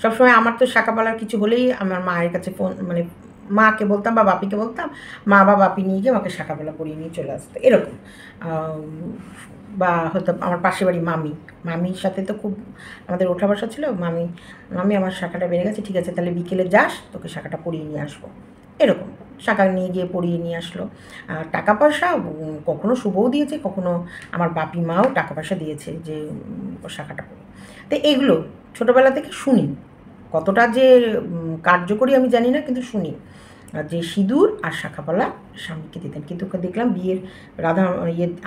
সবসময় আমার তো শাখাপলার কিছু হলেই আমার মায়ের কাছে ফোন, মানে মাকে বলতাম বা বাপিকে বলতাম, মা বা বাপি নিয়ে গিয়ে আমাকে শাখাপলা পরিয়ে নিয়ে চলে আসতো এরকম। বা হয়তো আমার পাশের বাড়ি মামির সাথে তো খুব আমাদের ওঠা বসা ছিল। মামি আমার শাখাটা বেড়ে গেছে, ঠিক আছে তাহলে বিকেলে যাস, তোকে শাখাটা পরিয়ে নিয়ে আসবো, এরকম। শাখা নিয়ে গিয়ে পরিয়ে নিয়ে আসলো। টাকা পয়সা কখনো শুভও দিয়েছে, কখনো আমার বাপি মাও টাকা পয়সা দিয়েছে যে শাখাটা পরি। তো এগুলো ছোটোবেলা থেকে শুনি, কতটা যে কার্যকরী আমি জানি না, কিন্তু শুনি যে সিঁদুর আর শাখাপলা স্বামীকে দিতেন। কিন্তু দেখলাম বিয়ের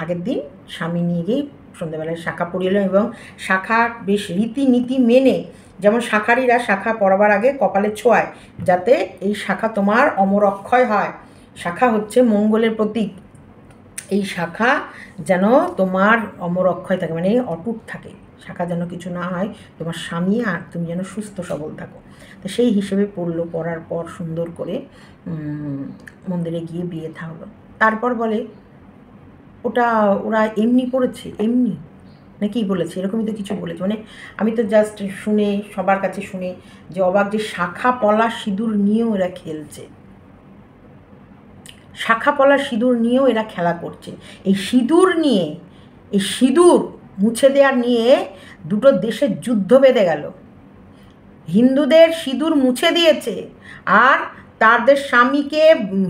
আগের দিন স্বামী নিয়ে গিয়েই সন্ধ্যাবেলায় শাখা পরিয়ে এলাম, এবং শাখা বেশ রীতিনীতি মেনে, যেমন শাখারিরা শাখা পরাবার আগে কপালে ছোঁয়ায়, যাতে এই শাখা তোমার অমর অক্ষয় হয়। শাখা হচ্ছে মঙ্গলের প্রতীক, এই শাখা যেন তোমার অমর অক্ষয় থাকে, মানে অটুট থাকে, শাখা যেন কিছু না হয়, তোমার স্বামী আর তুমি যেন সুস্থ সবল থাকো। তো সেই হিসেবে পড়লো, পড়ার পর সুন্দর করে মন্দিরে গিয়ে বিয়ে থা হলো। তারপর বলে ওরা এমনি পড়েছে, এমনি নাকি বলেছে, এরকমই তো কিছু বলেছে। মানে আমি তো জাস্ট শুনে, সবার কাছে শুনে যে অবাক, যে শাখা পলা সিঁদুর নিয়েও এরা খেলছে, শাখা পলা সিঁদুর নিয়েও এরা খেলা করছে। এই সিঁদুর মুছে দেওয়ার নিয়ে দুটো দেশের যুদ্ধ বেঁধে গেল। হিন্দুদের সিঁদুর মুছে দিয়েছে, আর তাদের স্বামীকে,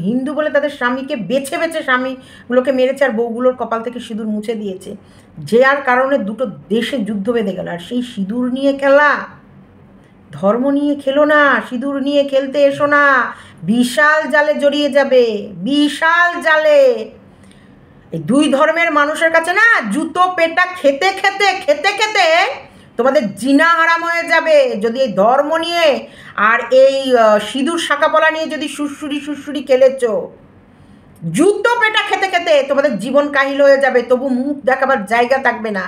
হিন্দু বলে তাদের স্বামীকে বেছে বেছে স্বামীগুলোকে মেরেছে, আর বউগুলোর কপাল থেকে সিঁদুর মুছে দিয়েছে, যে আর কারণে দুটো দেশে যুদ্ধ বেঁধে গেল। আর সেই সিঁদুর নিয়ে খেলা, ধর্ম নিয়ে খেলো না, সিঁদুর নিয়ে খেলতে এসো না, বিশাল জালে জড়িয়ে যাবে, বিশাল জালে। এই দুই ধর্মের মানুষের কাছে না জুতো পেটা খেতে খেতে খেতে খেতে তোমাদের জিনা হারাম হয়ে যাবে, যদি এই ধর্ম নিয়ে আর এই সিঁদুর শাখাপলা নিয়ে যদি সুরসুরি খেলেছ। জুতো পেটা খেতে খেতে তোমাদের জীবন কাহিল হয়ে যাবে, তবু মুখ দেখাবার জায়গা থাকবে না,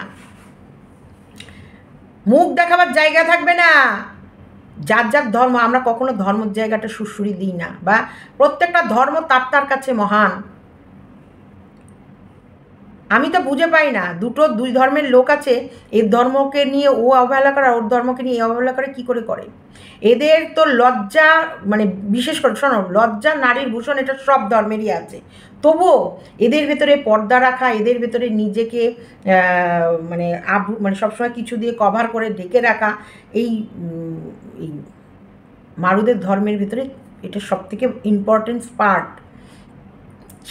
মুখ দেখাবার জায়গা থাকবে না। যার যার ধর্ম, আমরা কখনো ধর্মের জায়গাটা সুরসুরি দিই না, বা প্রত্যেকটা ধর্ম তার কাছে মহান। আমি তো বুঝে পাই না, দুই ধর্মের লোক আছে, এর ধর্মকে নিয়ে ও অবহেলা করে, ওর ধর্মকে নিয়ে অবহেলা করে, কী করে করে? এদের তো লজ্জা, মানে বিশেষ করে শোনো, লজ্জা নারীর ভূষণ, এটা সব ধর্মেরই আছে। তবুও এদের ভেতরে পর্দা রাখা, এদের ভেতরে নিজেকে মানে সবসময় কিছু দিয়ে কভার করে ঢেকে রাখা, এই মারুদের ধর্মের ভেতরে এটা সবথেকে ইম্পর্টেন্ট পার্ট।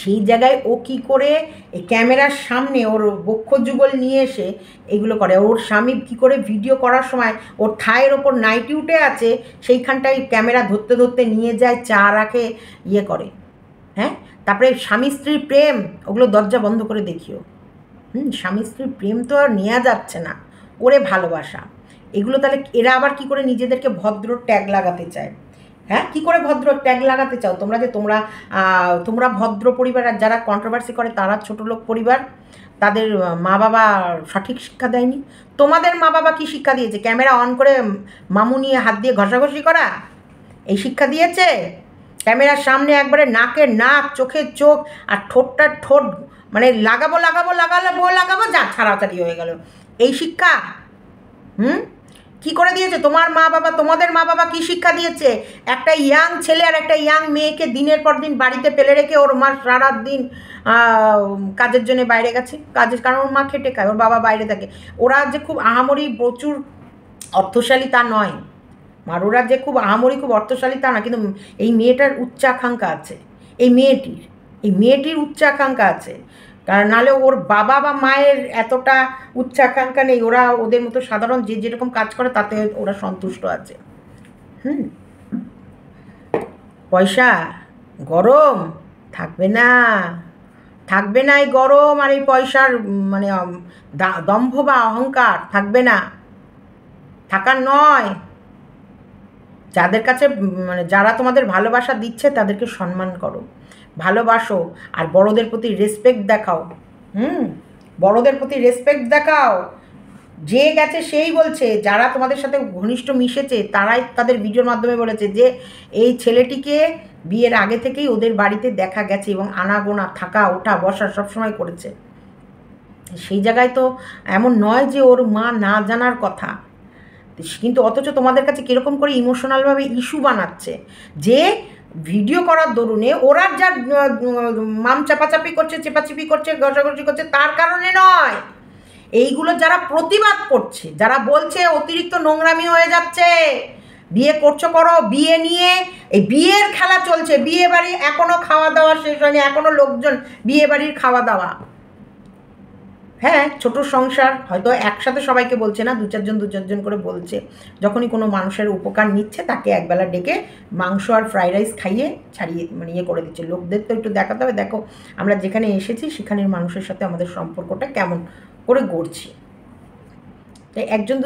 সেই জায়গায় ও কী করে এই ক্যামেরার সামনে ওর বক্ষযুগল নিয়ে এসে এগুলো করে। ওর স্বামী কী করে ভিডিও করার সময় ওর থায়ের ওপর নাইটি উঠে আছে, সেইখানটায় ক্যামেরা ধরতে ধরতে নিয়ে যায়, চা রাখে, ইয়ে করে। হ্যাঁ, তারপরে স্বামী স্ত্রীর প্রেম, ওগুলো দরজা বন্ধ করে দেখিও। স্বামী স্ত্রীর প্রেম তো আর নেওয়া যাচ্ছে না, ওরে ভালোবাসা। এগুলো তাহলে এরা আবার কী করে নিজেদেরকে ভদ্র ট্যাগ লাগাতে চায়? হ্যাঁ, কী করে ভদ্র ট্যাগ লাগাতে চাও তোমরা, যে তোমরা ভদ্র পরিবার, আর যারা কন্ট্রোভার্সি করে তারা ছোটো লোক পরিবার, তাদের মা বাবা সঠিক শিক্ষা দেয়নি। তোমাদের মা বাবা কী শিক্ষা দিয়েছে? ক্যামেরা অন করে মামু নিয়ে হাত দিয়ে ঘষাঘষি করা, এই শিক্ষা দিয়েছে? ক্যামেরার সামনে একবারে নাকের নাক, চোখের চোখ, আর ঠোঁটটার ঠোঁট, মানে লাগাবো যা ছাড়াছাড়ি হয়ে গেল, এই শিক্ষা? কি করে দিয়েছে তোমার মা বাবা? তোমাদের মা বাবা কি শিক্ষা দিয়েছে? একটা ইয়াং ছেলে আর একটা ইয়াং মেয়েকে দিনের পর দিন বাড়িতে ফেলে রেখে ওর মা সারা দিন কাজের জন্য বাইরে গেছে, কারণ ওর মা খেটে খায়, ওর বাবা বাইরে থাকে। ওরা যে খুব আহামরি প্রচুর অর্থশালী তা নয়, মারোরা যে খুব আহামরি খুব অর্থশালী তা না, কিন্তু এই মেয়েটার উচ্চাকাঙ্ক্ষা আছে, এই মেয়েটির উচ্চাকাঙ্ক্ষা আছে। কারণ নাহলে ওর বাবা বা মায়ের এতটা উচ্চাকাঙ্ক্ষা নেই, ওরা ওদের মতো সাধারণ যে যেরকম কাজ করে তাতে ওরা সন্তুষ্ট আছে। পয়সা গরম থাকবে না, থাকবে না এই গরম আর এই পয়সার মানে দম্ভ বা অহংকার থাকবে না, থাকার নয়। যাদের কাছে মানে যারা তোমাদের ভালোবাসা দিচ্ছে তাদেরকে সম্মান করো, ভালোবাসো, আর বড়দের প্রতি রেসপেক্ট দেখাও। বড়দের প্রতি রেসপেক্ট দেখাও। যে গেছে সেই বলছে, যারা তোমাদের সাথে ঘনিষ্ঠ মিশেছে তারাই তাদের ভিডিওর মাধ্যমে বলেছে যে এই ছেলেটিকে বিয়ের আগে থেকেই ওদের বাড়িতে দেখা গেছে এবং আনাগোনা থাকা ওঠা বসা সবসময় করেছে। সেই জায়গায় তো এমন নয় যে ওর মা না জানার কথা, কিন্তু অথচ তোমাদের কাছে কীরকম করে ইমোশনালভাবে ইস্যু বানাচ্ছে যে ভিডিও করার দরুনে ওরা যা মাম চাপাচাপি করছে, চেপাচিপি করছে, ঘষাঘষি করছে তার কারণে নয়। এইগুলো যারা প্রতিবাদ করছে, যারা বলছে অতিরিক্ত নোংরামি হয়ে যাচ্ছে, বিয়ে করছো করো, বিয়ে নিয়ে এই বিয়ের খেলা চলছে, বিয়ে বাড়ি এখনও খাওয়া দাওয়া শেষ হয়নি, এখনও লোকজন বিয়ে বাড়ির খাওয়া দাওয়া। হ্যাঁ, ছোট সংসার হয়তো একসাথে সবাইকে বলছে না, দু চারজন করে বলছে। যখনই কোনো মানুষের উপকার নিচ্ছে তাকে একবেলা ডেকে মাংস আর ফ্রাইড রাইস খাইয়ে ছাড়িয়ে মানে ইয়ে করে দিচ্ছে। লোকদের তো একটু দেখাতে হবে, দেখো আমরা যেখানে এসেছি সেখানের মানুষের সাথে আমাদের সম্পর্কটা কেমন করে গড়ছি। তাই একজন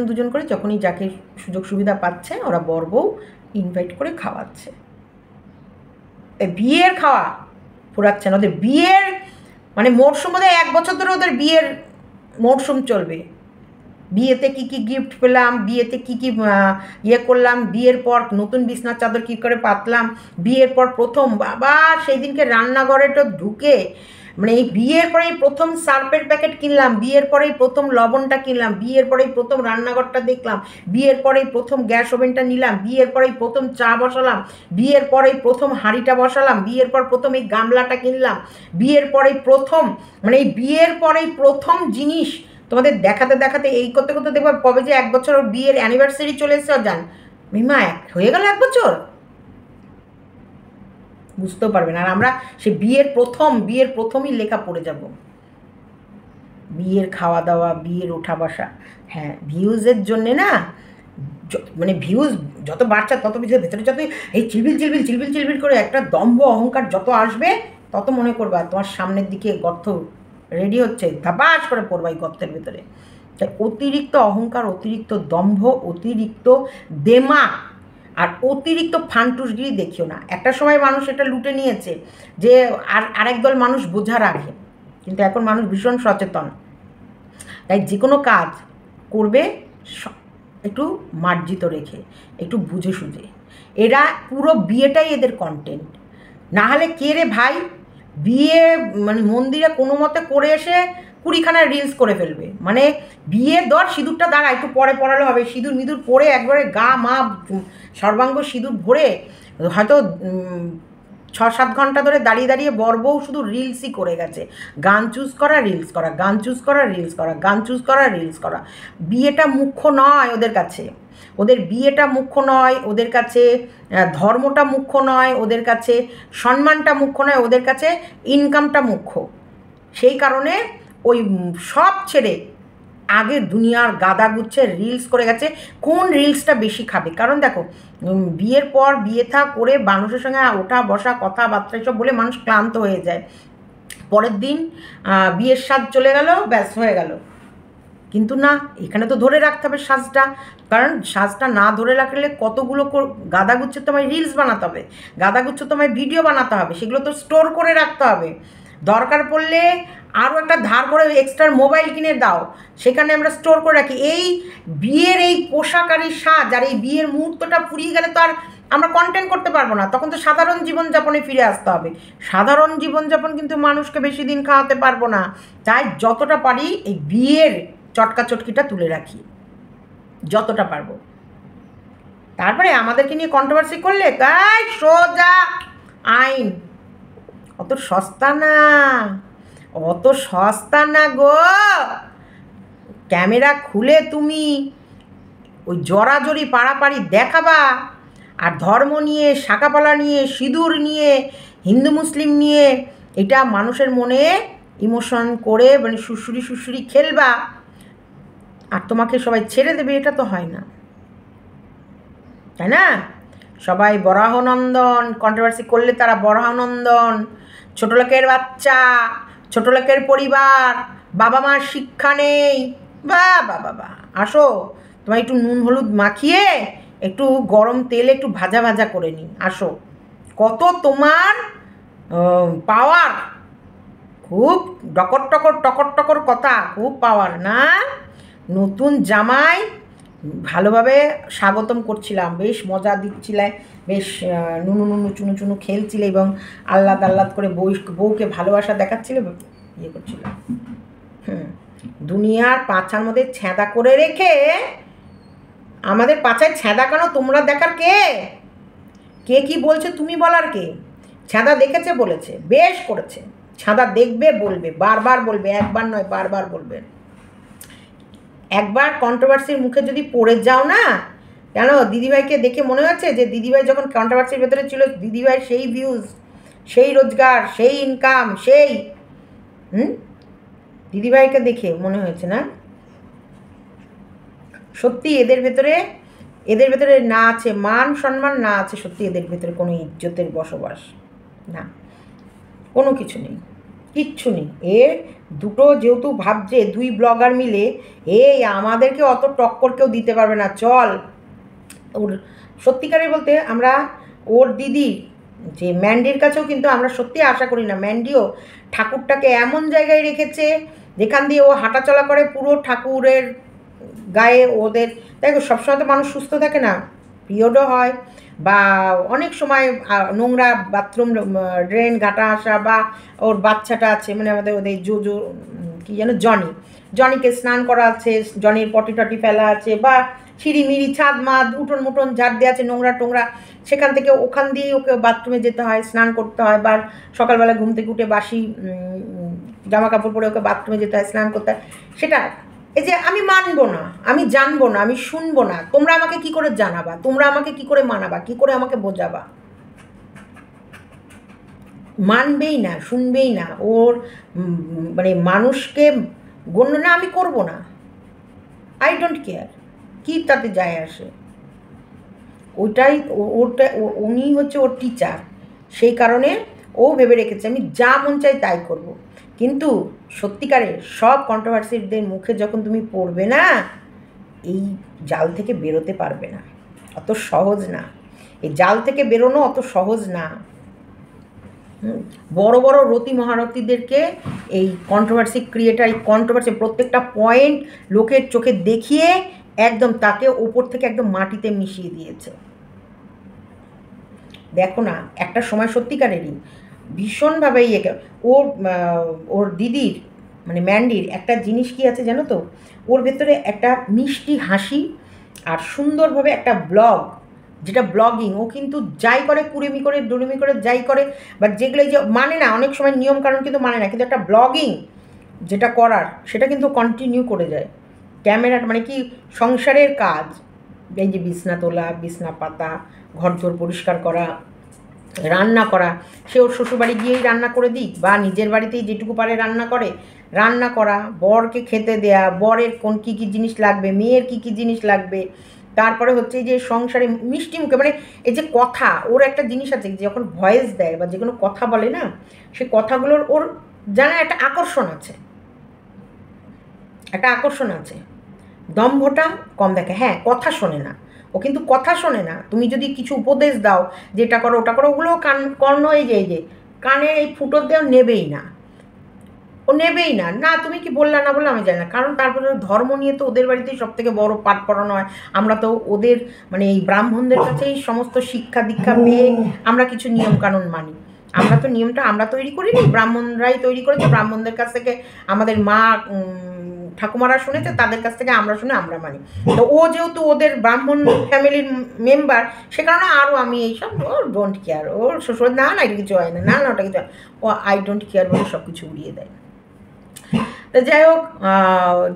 দুজন করে যখনই যাকে সুযোগ সুবিধা পাচ্ছে ওরা বর বউ ইনভাইট করে খাওয়াচ্ছে। বিয়ের খাওয়া ফুরাচ্ছে না ওদের, বিয়ের মানে মরশুম বোধ হয় 1 বছর ধরে ওদের বিয়ের মরশুম চলবে। বিয়েতে কী কী গিফট পেলাম, বিয়েতে কী কী ইয়ে করলাম, বিয়ের পর নতুন বিছনার চাদর কী করে পাতলাম, বিয়ের পর প্রথম বাবা সেই দিনকে রান্নাঘরেটা ঢুকে মানে এই বিয়ের পরেই প্রথম সার্ফের প্যাকেট কিনলাম, বিয়ের পরেই প্রথম লবণটা কিনলাম, বিয়ের পরেই প্রথম রান্নাঘরটা দেখলাম, বিয়ের পরেই প্রথম গ্যাস ওভেনটা নিলাম, বিয়ের পরেই প্রথম চা বসালাম, বিয়ের পরেই প্রথম হাঁড়িটা বসালাম, বিয়ের পর প্রথম এই গামলাটা কিনলাম, বিয়ের পরেই প্রথম মানে এই বিয়ের পরেই প্রথম জিনিস তোমাদের দেখাতে দেখাতে এই করতে করতে দেখবো কবে যে 1 বছর বিয়ের অ্যানিভার্সারি চলে এসছে জান মিমা হয়ে গেল 1 বছর, বুঝতেও পারবে না। আর আমরা সে বিয়ের প্রথমই লেখা পড়ে যাব, বিয়ের খাওয়া দাওয়া, বিয়ের ওঠা বসা। হ্যাঁ, ভিউজের জন্যে না মানে ভিউজ যত বাড়ছে তত ভেতরে যত এই চিলবিল করে একটা দম্ভ অহংকার যত আসবে তত মনে করবা তোমার সামনের দিকে গর্ত রেডি হচ্ছে, ধাপাস করে পড়বা এই গর্তের ভেতরে। তাই অতিরিক্ত অহংকার, অতিরিক্ত দম্ভ, অতিরিক্ত দেমাগ আর অতিরিক্ত ফান্টুসগিরি দেখিও না। একটা সময় মানুষ এটা লুটে নিয়েছে যে আরেক দল মানুষ বোঝা রাখে, কিন্তু এখন মানুষ ভীষণ সচেতন। তাই যে কোনো কাজ করবে একটু মার্জিত রেখে, একটু বুঝে সুঝে। এরা পুরো বিয়েটাই এদের কন্টেন্ট, না হলে কে রে ভাই বিয়ে মানে মন্দিরে কোনো মতে করে এসে 20খানা রিলস করে ফেলবে। মানে বিয়ে দর সিঁদুরটা দাঁড়া একটু পরে পড়ালে হবে, সিঁদুর মিঁদুর পরে একবারে গা মা সর্বাঙ্গ সিঁদুর ভরে হয়তো 6-7 ঘন্টা ধরে দাঁড়িয়ে দাঁড়িয়ে বর বউ শুধু রিলসই করে গেছে, গান চুজ করা রিলস করা, গান চুজ করা রিলস করা, গান চুজ করা রিলস করা। বিয়েটা মুখ্য নয় ওদের কাছে, ওদের বিয়েটা মুখ্য নয় ওদের কাছে, ধর্মটা মুখ্য নয় ওদের কাছে, সম্মানটা মুখ্য নয় ওদের কাছে, ইনকামটা মুখ্য। সেই কারণে ওই সব ছেড়ে আগে দুনিয়ার গাদা গুচ্ছে রিলস করে গেছে। কোন রিলসটা বেশি খাবে? কারণ দেখো বিয়ের পর বিয়ে থা করে মানুষের সঙ্গে ওঠা বসা কথাবার্তা এসব বলে মানুষ ক্লান্ত হয়ে যায়, পরের দিন বিয়ের সাজ চলে গেল, ব্যাস হয়ে গেল। কিন্তু না, এখানে তো ধরে রাখতে হবে সাজটা, কারণ সাজটা না ধরে রাখলে কতগুলো গাদাগুচ্ছ তোমায় রিলস বানাতে হবে, গাদাগুচ্ছ তোমায় ভিডিও বানাতে হবে, সেগুলো তো স্টোর করে রাখতে হবে। দরকার পড়লে আরও একটা ধার করে এক্সট্রা মোবাইল কিনে দাও, সেখানে আমরা স্টোর করে রাখি। এই বিয়ের এই পোশাক আর এই সাজ আর এই বিয়ের মুহূর্তটা ফুরিয়ে গেলে তো আর আমরা কন্টেন্ট করতে পারবো না, তখন তো সাধারণ জীবনযাপনে ফিরে আসতে হবে। সাধারণ জীবনযাপন কিন্তু মানুষকে বেশি দিন খাওয়াতে পারবো না, তাই যতটা পারি এই বিয়ের চটকা চটকিটা তুলে রাখি যতটা পারবো। তারপরে আমাদেরকে নিয়ে কন্ট্রোভার্সি করলে তাই সোজা আইন, অত সস্তা না, অত সস্তা না গো। ক্যামেরা খুলে তুমি ওই জড়াজড়ি পাড়াপাড়ি দেখাবা, আর ধর্ম নিয়ে, শাঁকাপালা নিয়ে, সিঁদুর নিয়ে, হিন্দু মুসলিম নিয়ে এটা মানুষের মনে ইমোশন করে মানে সুরসুরি সুরসুরি খেলবা, আর তোমাকে সবাই ছেড়ে দেবে, এটা তো হয় না, তাই না? সবাই বরাহনন্দন, কন্ট্রোভার্সি করলে তারা বরাহনন্দন, ছোট লোকের বাচ্চা, ছোট লোকের পরিবার, বাবা মার শিক্ষা নেই, বা বা বাবা আসো তোমার একটু নুন হলুদ মাখিয়ে একটু গরম তেলে একটু ভাজা ভাজা করে নিই, আসো কত তোমার পাওয়ার, খুব টকর টকর টকর টকর কথা, খুব পাওয়ার না? নতুন জামাই ভালোভাবে স্বাগতম করছিলাম, বেশ মজা দিচ্ছিলে, বেশ নুনু নুনু চুনু চুনু খেলছিলে এবং আহ্লাদ আহ্লাদ করে বউকে ভালোবাসা দেখাচ্ছিলে, ইয়ে করছিল। দুনিয়ার পাছার মধ্যে ছ্যাঁদা করে রেখে আমাদের পাছায় ছ্যাঁদা কেন তোমরা দেখার কে? কে কি বলছে তুমি বলার কে? ছ্যাঁদা দেখেছে বলেছে, বেশ করেছে, ছ্যাঁদা দেখবে বলবে, বারবার বলবে, একবার নয় বারবার বলবে। একবার কন্ট্রোভার্সির মুখে যদি পড়ে যাও না, কেন দিদিভাইকে দেখে মনে হচ্ছে যে দিদিভাই যখন কন্ট্রোভার্সির ভেতরে ছিল, দিদিভাই সেই ভিউজ, সেই রোজগার, সেই ইনকাম, সেই দিদিভাইকে দেখে মনে হয়েছে না? সত্যি এদের ভেতরে না আছে মান সম্মান, না আছে সত্যি এদের ভেতরে কোনো ইজ্জতের বসবাস, না, কোনো কিছু নেই, কিচ্ছু নেই। এ দুটো যেহেতু ভাবছে দুই ব্লগার মিলে এই আমাদেরকে অত টক্কর কেউ দিতে পারবে না, চল। ওর সত্যিকারে বলতে আমরা ওর দিদি যে ম্যান্ডির কাছেও কিন্তু আমরা সত্যি আশা করি না, ম্যান্ডিও ঠাকুরটাকে এমন জায়গায় রেখেছে যেখান দিয়ে ও হাঁটাচলা করে পুরো ঠাকুরের গায়ে ওদের, দেখো সবসময় তো মানুষ সুস্থ থাকে না, পিরিয়ডও হয়, বা অনেক সময় নোংরা বাথরুম ড্রেন ঘাটা আসা, বা ওর বাচ্চাটা আছে মানে আমাদের ওদের জো কী যেন জনিকে স্নান করা আছে, জনির পটি টটি ফেলা আছে, বা সিঁড়িমিড়ি ছাদ মাদ উঠোন মুঠোন ঝাড় দেওয়া আছে, নোংরা টোংরা, সেখান থেকে ওখান দিয়েই ওকে বাথরুমে যেতে হয়, স্নান করতে হয়, বা সকালবেলা ঘুম থেকে উঠে বাসি জামা কাপড় পরে ওকে বাথরুমে যেতে হয়, স্নান করতে হয়, সেটা। এই যে আমি মানবো না, আমি জানবো না, আমি শুনবো না, তোমরা আমাকে কি করে জানাবা, তোমরা আমাকে কি করে মানাবা, কি করে আমাকে বোঝাবা? মানবেই না, শুনবেই না, ওর মানে মানুষকে গণ্য না আমি করবো না, আই ডোন্ট কেয়ার, কি তাতে যায় আসে? ওটাই উনি হচ্ছে ওর টিচার, সেই কারণে ও ভেবে রেখেছে আমি যা মন চাই তাই করব। কিন্তু সত্যিকারের সব কন্ট্রোভার্সিদের মুখে যখন তুমি পড়বে না, এই জাল থেকে বেরোতে পারবে না, অত সহজ না, এই জাল থেকে বেরোনো অত সহজ না। বড় বড় রতি মহারথীদেরকে এই কন্ট্রোভার্সি ক্রিয়েটার, এই কন্ট্রোভার্সি প্রত্যেকটা পয়েন্ট লোকের চোখে দেখিয়ে একদম তাকে ওপর থেকে একদম মাটিতে মিশিয়ে দিয়েছে। দেখো না, একটা সময় সত্যিকারেরই ভীষণভাবে ওর দিদির মানে ম্যান্ডির একটা জিনিস কি আছে জানো তো, ওর ভেতরে একটা মিষ্টি হাসি আর সুন্দরভাবে একটা ব্লগ, যেটা ব্লগিং, ও কিন্তু যাই করে কুড়েমি করে ডুড়েমি করে যাই করে, বা যেগুলো যে মানে না, অনেক সময় নিয়মকানুন কিন্তু মানে না, কিন্তু একটা ব্লগিং যেটা করার সেটা কিন্তু কন্টিনিউ করে যায়। ক্যামেরা মানে কি সংসারের কাজ, এই যে বিছনা তোলা, বিছনা পাতা, ঘরদোর পরিষ্কার করা, রান্না করা, সে ওর শ্বশুরবাড়ি গিয়েই রান্না করে দিক, বা নিজের বাড়িতেই যেটুকু পারে রান্না করে, রান্না করা, বরকে খেতে দেয়া, বরের কোন কী কী জিনিস লাগবে, মেয়ের কী কী জিনিস লাগবে, তারপরে হচ্ছে যে সংসারে মিষ্টি মুখে মানে এই যে কথা, ওর একটা জিনিস আছে যখন ভয়েস দেয় বা যে কোনো কথা বলে না, সে কথাগুলোর ওর জানা একটা আকর্ষণ আছে, একটা আকর্ষণ আছে। দম্ভটা কম দেখে, হ্যাঁ কথা শোনে না, ও কিন্তু কথা শোনে না, তুমি যদি কিছু উপদেশ দাও যে এটা করো ওটা করো, ওগুলো কর্ণ এই যে কানে এই ফুটো দেওয়া নেবেই না, ও নেবেই না, না তুমি কি বললা না বললে আমি জানি না, কারণ তারপরে ধর্ম নিয়ে তো ওদের বাড়িতেই সব থেকে বড় পাঠ পড়ানো হয়, আমরা তো ওদের মানে এই ব্রাহ্মণদের কাছেই সমস্ত শিক্ষা দীক্ষা পেয়ে আমরা কিছু নিয়মকানুন মানি, আমরা তো নিয়মটা আমরা তৈরি করিনি, ব্রাহ্মণরাই তৈরি করেছে, ব্রাহ্মণদের কাছ থেকে আমাদের মা ঠাকুমারা শুনেছে, তাদের কাছ থেকে আমরা শুনে আমরা মানি। তো ও যেহেতু ওদের ব্রাহ্মণ ফ্যামিলির মেম্বার, সে কারণে আরও আমি এইসব ও ডোন্ট কেয়ার, ওর শ্বশুর না না এটা কিছু হয় না, না না ওটা কিছু হয়, ও আই ডোন্ট কেয়ার বলে সব কিছু উড়িয়ে দেয়। তো যাই হোক,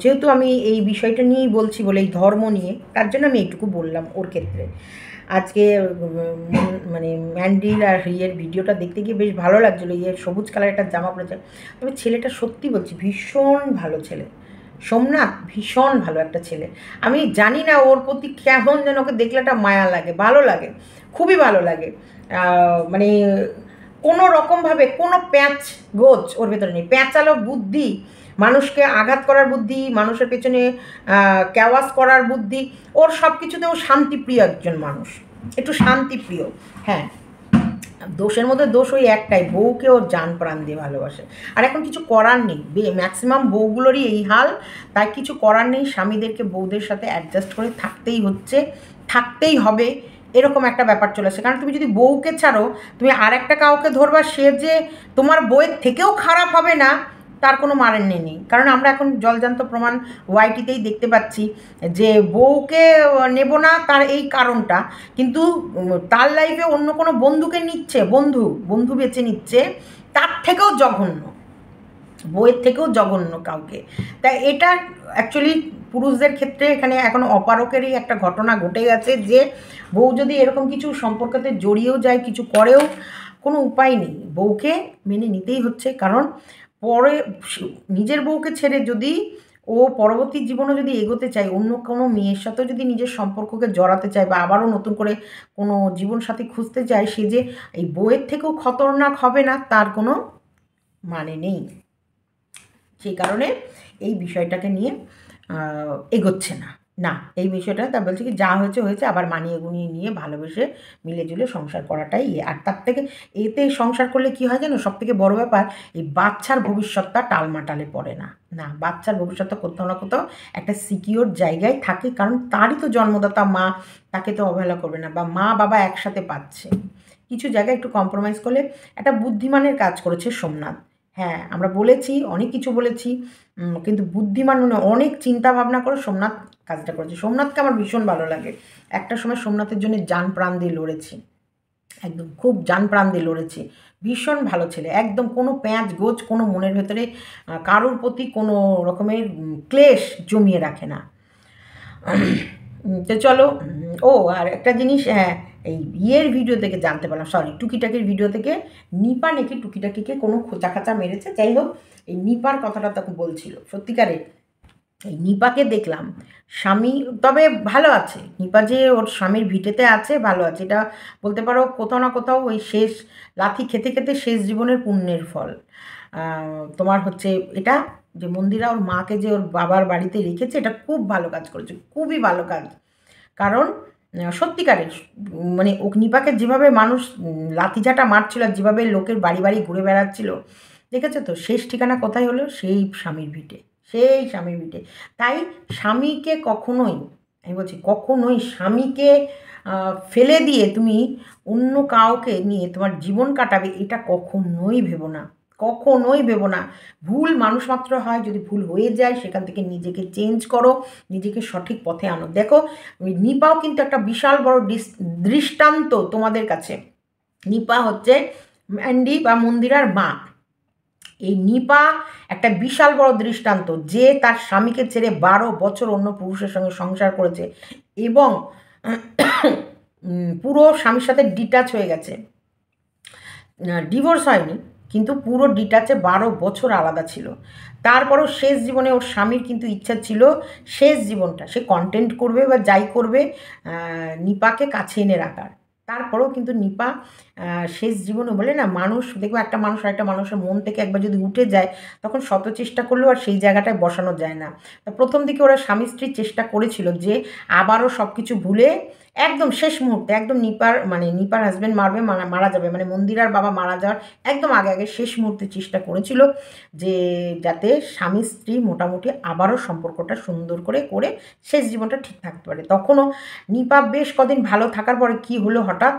যেহেতু আমি এই বিষয়টা নিয়েই বলছি বলে, এই ধর্ম নিয়ে, তার জন্য আমি এইটুকু বললাম ওর ক্ষেত্রে। আজকে মানে ম্যান্ডির আর ইয়ের ভিডিওটা দেখতে গিয়ে বেশ ভালো লাগছিলো। ইয়ের সবুজ কালার একটা জামা পড়েছে, তবে ছেলেটা সত্যি বলছি ভীষণ ভালো ছেলে। সোমনাথ ভীষণ ভালো একটা ছেলে। আমি জানি না ওর প্রতি কেমন যেন, ওকে দেখলে একটা মায়া লাগে, ভালো লাগে, খুবই ভালো লাগে। মানে কোনো রকমভাবে কোনো প্যাঁচ গোছ ওর ভেতরে নেই। প্যাঁচালো বুদ্ধি, মানুষকে আঘাত করার বুদ্ধি, মানুষের পেছনে ক্যাওয়াস করার বুদ্ধি, ওর সব কিছুতে ও শান্তিপ্রিয় একজন মানুষ, একটু শান্তিপ্রিয়। হ্যাঁ, দোষের মধ্যে দোষ ওই একটাই, বউকে ওর জান প্রাণ দিয়ে ভালোবাসে। আর এখন কিছু করার নেই, ম্যাক্সিমাম বউগুলোরই এই হাল। তাই কিছু করার নেই, স্বামীদেরকে বউদের সাথে অ্যাডজাস্ট করে থাকতেই হচ্ছে, থাকতেই হবে, এরকম একটা ব্যাপার চলেছে। কারণ তুমি যদি বউকে ছাড়ো, তুমি আর একটা কাউকে ধরবা, সে যে তোমার বউয়ের থেকেও খারাপ হবে না তার কোনো মানে নেই। কারণ আমরা এখন জলজান্ত প্রমাণ ওয়াইটিতেই দেখতে পাচ্ছি যে বউকে নেব না তার এই কারণটা, কিন্তু তার লাইফে অন্য কোনো বন্ধুকে নিচ্ছে, বন্ধু বেছে নিচ্ছে, তার থেকেও জঘন্য, বইয়ের থেকেও জঘন্য কাউকে। তাই এটা অ্যাকচুয়ালি পুরুষদের ক্ষেত্রে এখানে এখন অপারকেরই একটা ঘটনা ঘটে গেছে, যে বউ যদি এরকম কিছু সম্পর্কতে জড়িয়েও যায়, কিছু করেও, কোনো উপায় নেই, বউকে মেনে নিতেই হচ্ছে। কারণ পরে নিজের বউকে ছেড়ে যদি ও পরবর্তী জীবনে যদি এগোতে চায়, অন্য কোনো মেয়ের সাথেও যদি নিজের সম্পর্ককে জড়াতে চায়, বা আবারও নতুন করে কোনো জীবনসাথী খুঁজতে চায়, সে যে এই বউয়ের থেকেও খতরনাক হবে না তার কোনো মানে নেই। সেই কারণে এই বিষয়টাকে নিয়ে এগোচ্ছে না। না, এই বিষয়টা তা বলছে কি, যা হয়েছে হয়েছে, আবার মানিয়ে গুনিয়ে নিয়ে ভালোবেসে মিলেজুলে সংসার করাটাই আর তার থেকে এতে সংসার করলে কী হয় জানো, সবথেকে বড় ব্যাপার, এই বাচ্চার ভবিষ্যৎটা টালমাটালে পড়ে না। না, বাচ্চার ভবিষ্যৎটা কোথাও না কোথাও একটা সিকিওর জায়গায় থাকে, কারণ তারই তো জন্মদাতা মা, তাকে তো অবহেলা করবে না, বা মা বাবা একসাথে পাচ্ছে। কিছু জায়গায় একটু কম্প্রোমাইজ করলে, একটা বুদ্ধিমানের কাজ করেছে সোমনাথ। হ্যাঁ, আমরা বলেছি, অনেক কিছু বলেছি, কিন্তু বুদ্ধিমান মানে অনেক চিন্তা ভাবনা করে সোমনাথ কাজটা করেছে। সোমনাথকে আমার ভীষণ ভালো লাগে। একটা সময় সোমনাথের জন্য জান প্রাণ দিয়ে লড়েছি, একদম খুব জান প্রাণ দিয়ে লড়েছি। ভীষণ ভালো ছেলে, একদম কোনো প্যাঁচ গোছ, কোনো মনের ভেতরে কারোর প্রতি কোনো রকমের ক্লেশ জমিয়ে রাখে না। তো চলো, ও আর একটা জিনিস, হ্যাঁ, এই ইয়ের ভিডিও থেকে জানতে পারলাম, সরি, টুকিটাকির ভিডিও থেকে, নিপা নাকি টুকিটাকিকে কোনো খোঁচা খাঁচা মেরেছে। যাই হোক, এই নিপার কথাটা তখন বলছিল, সত্যিকারের এই নিপাকে দেখলাম স্বামী, তবে ভালো আছে নিপা, যে ওর স্বামীর ভিটেতে আছে, ভালো আছে, এটা বলতে পারো কোথাও না কোথাও ওই শেষ লাথি খেতে খেতে শেষ জীবনের পুণ্যের ফল। তোমার হচ্ছে এটা, যে মন্দিরা ওর মাকে যে ওর বাবার বাড়িতে রেখেছে, এটা খুব ভালো কাজ করেছে, খুবই ভালো কাজ। কারণ সত্যিকারের মানে অগ্নিপাকে যেভাবে মানুষ লাথিঝাঁটা মারছিল, আর যেভাবে লোকের বাড়ি বাড়ি ঘুরে বেড়াচ্ছিল, দেখেছো তো, শেষ ঠিকানা কোথায় হলো, সেই স্বামীর ভিটে, সেই স্বামীর ভিটে। তাই স্বামীকে কখনোই, আমি বলছি কখনোই স্বামীকে ফেলে দিয়ে তুমি অন্য কাউকে নিয়ে তোমার জীবন কাটাবে, এটা কখনোই ভেবো না, কখনোই ভেবো না। ভুল মানুষ মাত্র হয়, যদি ভুল হয়ে যায় সেখান থেকে নিজেকে চেঞ্জ করো, নিজেকে সঠিক পথে আনো। দেখো, নিপাও কিন্তু একটা বিশাল বড় দৃষ্টান্ত তোমাদের কাছে। নিপা হচ্ছে ম্যান্ডি বা মন্দিরার মা। এই নিপা একটা বিশাল বড় দৃষ্টান্ত, যে তার স্বামীকে ছেড়ে 12 বছর অন্য পুরুষের সঙ্গে সংসার করেছে, এবং পুরো স্বামীর সাথে ডিটাচ হয়ে গেছে, ডিভোর্স হয়নি, কিন্তু পুরো ডিটাচে 12 বছর আলাদা ছিল। তারপরও শেষ জীবনে ওর স্বামীর কিন্তু ইচ্ছা ছিল শেষ জীবনটা সে কন্টেন্ট করবে বা যাই করবে, নিপাকে কাছে এনে রাখার। তারপরেও কিন্তু নিপা শেষ জীবনে, বলে না, মানুষ দেখবো একটা মানুষ আর একটা মানুষের মন থেকে একবার যদি উঠে যায়, তখন শত চেষ্টা করলেও আর সেই জায়গাটায় বসানো যায় না। তা প্রথম দিকে ওরা স্বামী স্ত্রী চেষ্টা করেছিল যে আবারও সব কিছু ভুলে একদম শেষ মুহূর্তে, একদম নিপার হাজব্যান্ড মারা যাবে, মানে মন্দিরার বাবা মারা যাওয়ার একদম আগে আগে শেষ মুহূর্তে চেষ্টা করেছিল যে যাতে স্বামী স্ত্রী মোটামুটি আবারও সম্পর্কটা সুন্দর করে করে শেষ জীবনটা ঠিক থাকতে পারে। তখনও নিপা বেশ কদিন ভালো থাকার পরে কি হলো, হঠাৎ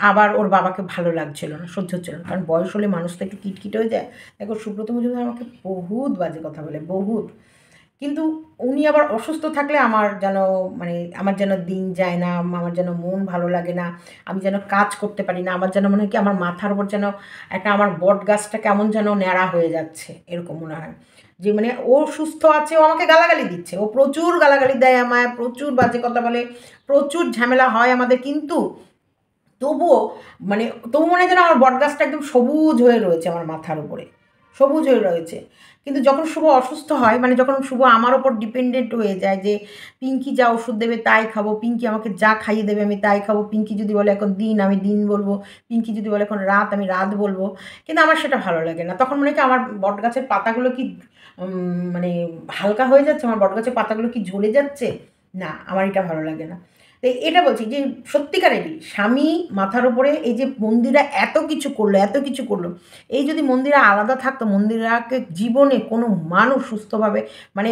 আবার ওর বাবাকে ভালো লাগছিল না, সহ্য হচ্ছিল না, কারণ বয়স হলে মানুষ তো একটু কিটকিট হয়ে যায়। দেখো, সুব্রত মজুমদার আমাকে বহুত বাজে কথা বলে, বহুত, কিন্তু উনি আবার অসুস্থ থাকলে আমার যেন মানে আমার যেন দিন যায় না, আমার যেন মন ভালো লাগে না, আমি যেন কাজ করতে পারি না, আমার যেন মনে হয় কি আমার মাথার উপর যেন একটা আমার বট গাছটা কেমন যেন ন্যাড়া হয়ে যাচ্ছে, এরকম মনে হয়। যে মানে ও সুস্থ আছে, ও আমাকে গালাগালি দিচ্ছে, ও প্রচুর গালাগালি দেয় আমায়, প্রচুর বাজে কথা বলে, প্রচুর ঝামেলা হয় আমাদের, কিন্তু তবুও মানে তবু মনে হয় যেন আমার বটগাছটা একদম সবুজ হয়ে রয়েছে আমার মাথার উপরে, সবুজ হয়ে রয়েছে। কিন্তু যখন শুভ অসুস্থ হয়, মানে যখন শুভ আমার ওপর ডিপেন্ডেন্ট হয়ে যায় যে পিঙ্কি যা ওষুধ দেবে তাই খাবো, পিঙ্কি আমাকে যা খাইয়ে দেবে আমি তাই খাবো, পিঙ্কি যদি বলে এখন দিন আমি দিন বলবো, পিঙ্কি যদি বলে এখন রাত আমি রাত বলবো, কিন্তু আমার সেটা ভালো লাগে না। তখন মনে হয় কি আমার বটগাছের পাতাগুলো কি মানে হালকা হয়ে যাচ্ছে, আমার বটগাছের পাতাগুলো কি ঝরে যাচ্ছে, না আমার এটা ভালো লাগে না। তো এটা বলছি যে সত্যিকারেরই স্বামী মাথার উপরে এই যে মন্দিরা এত কিছু করলো, এত কিছু করলো, এই যদি মন্দিরা আলাদা থাকতো, মন্দিরাকে জীবনে কোনো মানুষ সুস্থভাবে মানে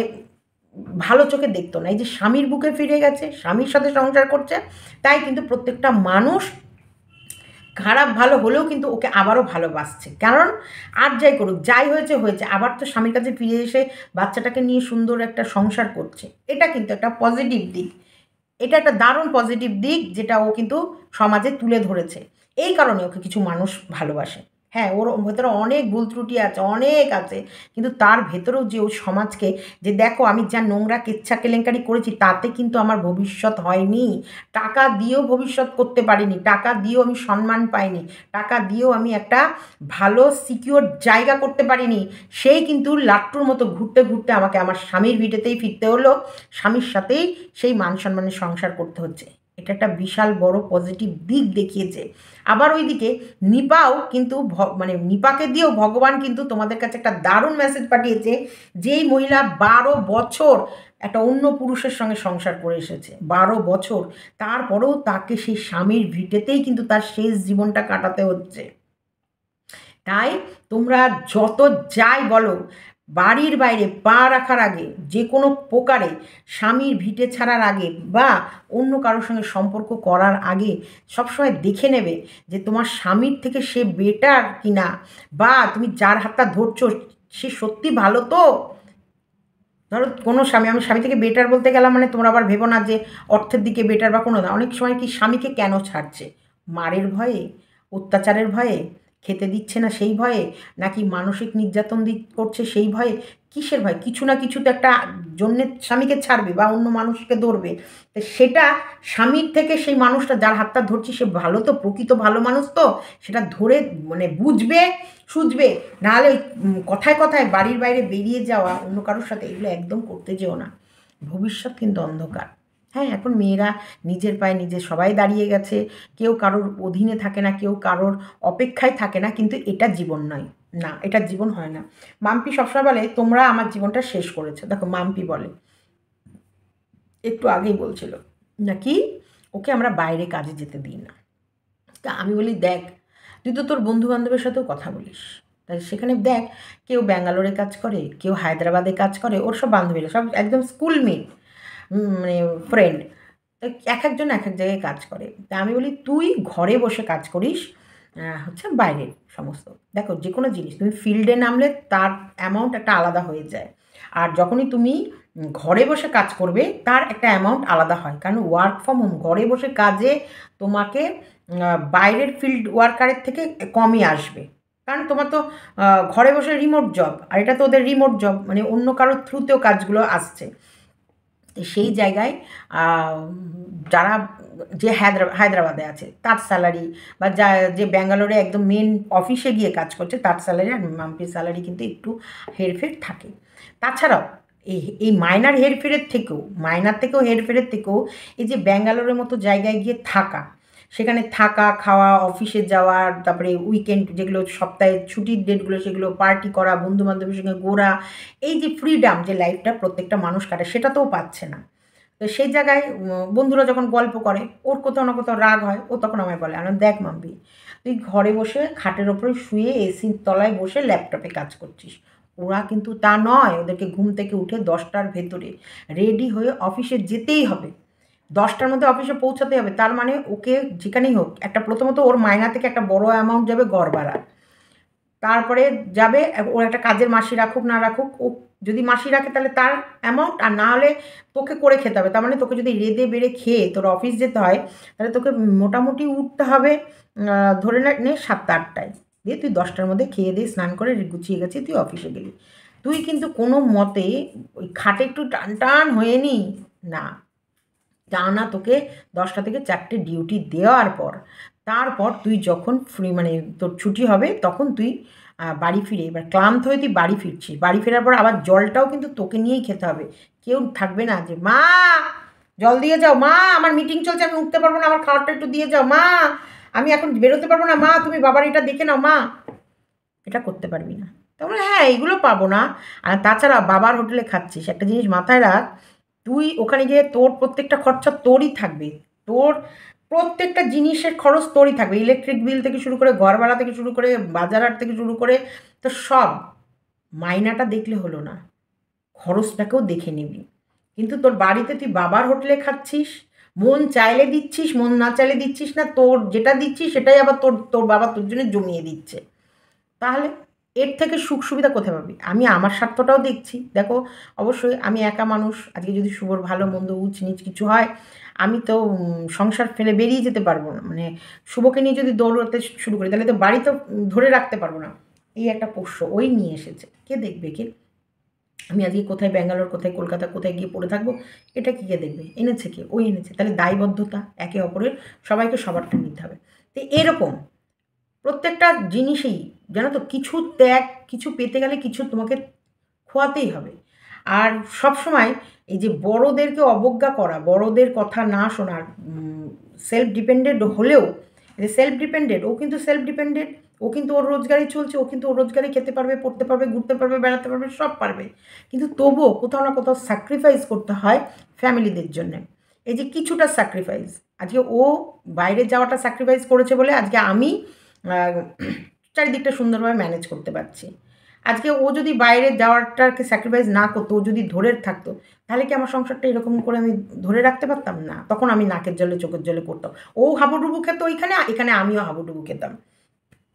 ভালো চোখে দেখতো না। এই যে স্বামীর বুকে ফিরে গেছে, স্বামীর সাথে সংসার করছে, তাই কিন্তু প্রত্যেকটা মানুষ খারাপ ভালো হলেও কিন্তু ওকে আবারও ভালোবাসছে। কারণ আর যাই করুক, যাই হয়েছে হয়েছে, আবার তো স্বামীর কাছে ফিরে এসে বাচ্চাটাকে নিয়ে সুন্দর একটা সংসার করছে। এটা কিন্তু একটা পজিটিভ দিক, এটা একটা দারুণ পজিটিভ দিক যেটা ও কিন্তু সমাজে তুলে ধরেছে। এই কারণে ওকে কিছু মানুষ ভালোবাসে। হ্যাঁ, ওর ভেতরে অনেক ভুল ত্রুটি আছে, অনেক আছে। কিন্তু তার ভেতরেও যে ও সমাজকে যে দেখো আমি যা নোংরা কেচ্ছা কেলেঙ্কারি করেছি তাতে কিন্তু আমার ভবিষ্যৎ হয়নি। টাকা দিয়েও ভবিষ্যৎ করতে পারিনি, টাকা দিয়েও আমি সম্মান পাইনি, টাকা দিয়েও আমি একটা ভালো সিকিউর জায়গা করতে পারিনি। সেই কিন্তু লাট্টুর মতো ঘুরতে ঘুরতে আমাকে আমার স্বামীর ভিটেতেই ফিরতে হলো, স্বামীর সাথেই সেই মান সম্মানের সংসার করতে হচ্ছে। এটা একটা বিশাল বড় পজিটিভ দিক দেখিয়েছে। আবার ওইদিকে নিপাও কিন্তু মানে নিপাকে দিয়েও ভগবান কিন্তু তোমাদের কাছে একটা দারুণ মেসেজ পাঠিয়েছে। যেই মহিলা 12 বছর একটা অন্য পুরুষের সঙ্গে সংসার করে এসেছে, 12 বছর, তারপরেও তাকে সেই স্বামীর ভিটেতেই কিন্তু তার শেষ জীবনটা কাটাতে হচ্ছে। তাই তোমরা যত যাই বলো, বাড়ির বাইরে পা রাখার আগে যে কোনো প্রকারে স্বামীর ভিটে ছাড়ার আগে বা অন্য কারোর সঙ্গে সম্পর্ক করার আগে সবসময় দেখে নেবে যে তোমার স্বামীর থেকে সে বেটার কিনা, বা তুমি যার হাতটা ধরছো সে সত্যি ভালো তো। ধরো কোনো স্বামী, আমি স্বামী থেকে বেটার বলতে গেলাম মানে তোমরা আবার ভেবো না যে অর্থের দিকে বেটার বা কোনো না। অনেক সময় কি স্বামীকে কেন ছাড়ছে? মারের ভয়ে, অত্যাচারের ভয়ে, খেতে দিচ্ছে না সেই ভয়ে, নাকি মানসিক নির্যাতন করছে সেই ভয়ে, কিসের ভয়? কিছু না কিছু তো একটা জন্যে স্বামীকে ছাড়বে বা অন্য মানুষকে ধরবে। তো সেটা স্বামীর থেকে সেই মানুষটা যার হাতটা ধরছি সে ভালো তো, প্রকৃত ভালো মানুষ তো, সেটা ধরে মানে বুঝবে, সুঝবে। নাহলে ওই কথায় কথায় বাড়ির বাইরে বেরিয়ে যাওয়া অন্য কারোর সাথে, এগুলো একদম করতে যেও না। ভবিষ্যৎ কিন্তু অন্ধকার। হ্যাঁ, এখন মেয়েরা নিজের পায়ে নিজে সবাই দাঁড়িয়ে গেছে, কেউ কারোর অধীনে থাকে না, কেউ কারোর অপেক্ষায় থাকে না, কিন্তু এটা জীবন নয়। না, এটা জীবন হয় না। মাম্পি সবসময় বলে তোমরা আমার জীবনটা শেষ করেছো। দেখো মাম্পি বলে, একটু আগেই বলছিল নাকি ওকে আমরা বাইরে কাজে যেতে দিই না। তা আমি বলি দেখ, তুই তো তোর বন্ধু বান্ধবের সাথেও কথা বলিস, তাই সেখানে দেখ, কেউ ব্যাঙ্গালোরে কাজ করে, কেউ হায়দ্রাবাদে কাজ করে, ওর সব বান্ধবীরা সব একদম স্কুলমেট, মানে ফ্রেন্ড। তো এক একজন এক এক জায়গায় কাজ করে। তা আমি বলি তুই ঘরে বসে কাজ করিস, হচ্ছে বাইরের সমস্ত। দেখো যে কোনো জিনিস তুমি ফিল্ডে নামলে তার অ্যামাউন্ট একটা আলাদা হয়ে যায়, আর যখনই তুমি ঘরে বসে কাজ করবে তার একটা অ্যামাউন্ট আলাদা হয়। কারণ ওয়ার্ক ফ্রম হোম, ঘরে বসে কাজে তোমাকে বাইরের ফিল্ড ওয়ার্কারের থেকে কমই আসবে। কারণ তোমার তো ঘরে বসে রিমোট জব, আর এটা তো ওদের রিমোট জব, মানে অন্য কারোর থ্রুতেও কাজগুলো আসছে। সেই জায়গায় যারা যে হায়দ্রাবাদে আছে তার স্যালারি, বা যে ব্যাঙ্গালোরে একদম মেন অফিসে গিয়ে কাজ করছে তার স্যালারি আর মাম্পির স্যালারি কিন্তু একটু হেরফের থাকে। তাছাড়াও এই মাইনার থেকেও হেরফেরের থেকেও এই যে ব্যাঙ্গালোরের মতো জায়গায় গিয়ে থাকা, সেখানে থাকা খাওয়া, অফিসে যাওয়া, তারপরে উইকেন্ড যেগুলো সপ্তাহে ছুটির ডেটগুলো সেগুলো পার্টি করা, বন্ধু বান্ধবের সঙ্গে ঘোরা, এই যে ফ্রিডম যে লাইফটা প্রত্যেকটা মানুষ কাটে সেটা তো পাচ্ছে না। তো সেই জায়গায় বন্ধুরা যখন গল্প করে ওর কোথাও না কোথাও রাগ হয়, ও তখন আমায় বলে, আমি দেখ মাম্পি, তুই ঘরে বসে খাটের ওপরে শুয়ে এসির তলায় বসে ল্যাপটপে কাজ করছিস, ওরা কিন্তু তা নয়। ওদেরকে ঘুম থেকে উঠে 10টার ভেতরে রেডি হয়ে অফিসে যেতেই হবে, 10টার মধ্যে অফিসে পৌঁছাতে হবে। তার মানে ওকে যেখানেই হোক একটা, প্রথমত ওর মাইনা থেকে একটা বড় অ্যামাউন্ট যাবে ঘর ভাড়া, তারপরে যাবে, ওর একটা কাজের মাসি রাখুক না রাখুক, ও যদি মাসি রাখে তাহলে তার অ্যামাউন্ট, আর না হলে তোকে করে খেতে হবে। তার মানে তোকে যদি রেঁধে বেড়ে খেয়ে তোর অফিস যেতে হয়, তাহলে তোকে মোটামুটি উঠতে হবে ধরে নে 7টা-8টায়, দিয়ে তুই 10টার মধ্যে খেয়ে দিয়ে স্নান করে গুছিয়ে গেছি তুই অফিসে গেলি। তুই কিন্তু কোনো মতে ওই খাটে একটু টান টান হয়ে নি না, টানা তোকে 10টা থেকে 4টে ডিউটি দেওয়ার পর, তারপর তুই যখন ফ্রি মানে তোর ছুটি হবে তখন তুই বাড়ি ফিরে, এবার ক্লান্ত হয়ে তুই বাড়ি ফিরছিস, বাড়ি ফেরার পর আবার জলটাও কিন্তু তোকে নিয়েই খেতে হবে। কেউ থাকবে না যে মা জল দিয়ে যাও, মা আমার মিটিং চলছে আমি উঠতে পারবো না, আমার খাবারটা একটু দিয়ে যাও, মা আমি এখন বেরোতে পারবো না, মা তুমি বাবার এটা দেখে নাও মা। এটা করতে পারবি না। তারপরে হ্যাঁ এইগুলো পাবো না। আর তাছাড়া বাবার হোটেলে খাচ্ছিস, একটা জিনিস মাথায় রাখ, তুই ওখানে গিয়ে তোর প্রত্যেকটা খরচা তোরই থাকবে, তোর প্রত্যেকটা জিনিসের খরচ তোরই থাকবে, ইলেকট্রিক বিল থেকে শুরু করে ঘর ভাড়া থেকে শুরু করে বাজার হাট থেকে শুরু করে তো সব। মাইনাটা দেখলে হলো না, খরচটাকেও দেখে নিবি। কিন্তু তোর বাড়িতে তুই বাবার হোটেলে খাচ্ছিস, মন চাইলে দিচ্ছিস, মন না চাইলে দিচ্ছিস না, তোর যেটা দিচ্ছিস সেটাই আবার তোর তোর বাবা তোর জন্য জমিয়ে দিচ্ছে। তাহলে এর থেকে সুখ সুবিধা কোথায় পাবি? আমি আমার স্বার্থটাও দেখছি। দেখো অবশ্যই আমি একা মানুষ, আজকে যদি শুভর ভালো মন্দ উঁচ নিচ কিছু হয়, আমি তো সংসার ফেলে বেরিয়ে যেতে পারবো না। মানে শুভকে নিয়ে যদি দৌড়তে শুরু করি তাহলে তো বাড়ি তো ধরে রাখতে পারবো না। এই একটা পোষ্য ওই নিয়ে এসেছে, কে দেখবে কে? আমি আজকে কোথায় ব্যাঙ্গালোর, কোথায় কলকাতা, কোথায় গিয়ে পড়ে থাকবো, এটা কি কে দেখবে? এনেছে কে? ওই এনেছে। তাহলে দায়বদ্ধতা একে অপরের, সবাইকে সবারটা নিতে হবে। তো এরকম প্রত্যেকটা জিনিসেই জানো তো, কিছু ত্যাগ, কিছু পেতে গেলে কিছু তোমাকে খোয়াতেই হবে। আর সবসময় এই যে বড়োদেরকে অবজ্ঞা করা, বড়োদের কথা না শোনার, সেলফ ডিপেন্ডেন্ট হলেও, সেলফ ডিপেন্ডেন্ট, ও কিন্তু সেলফ ডিপেন্ডেন্ট, ও কিন্তু ওর রোজগারে চলছে, ও কিন্তু ওর রোজগারে খেতে পারবে, পড়তে পারবে, ঘুরতে পারবে, বেড়াতে পারবে, সব পারবে। কিন্তু তবুও কোথাও না কোথাও স্যাক্রিফাইস করতে হয় ফ্যামিলিদের জন্যে। এই যে কিছুটা স্যাক্রিফাইস, আজকে ও বাইরে যাওয়াটা স্যাক্রিফাইস করেছে বলে আজকে আমি চারিদিকটা সুন্দরভাবে ম্যানেজ করতে পারছি। আজকে ও যদি বাইরে যাওয়াটাকে স্যাক্রিফাইস না করতো, ও যদি ধরে থাকতো, তাহলে কি আমার সংসারটা এরকম করে আমি ধরে রাখতে পারতাম না? তখন আমি নাকের জলে চোখের জলে করতাম। ও হাবুডুবু খেত ওইখানে, এখানে আমিও হাবুডুবু খেতাম।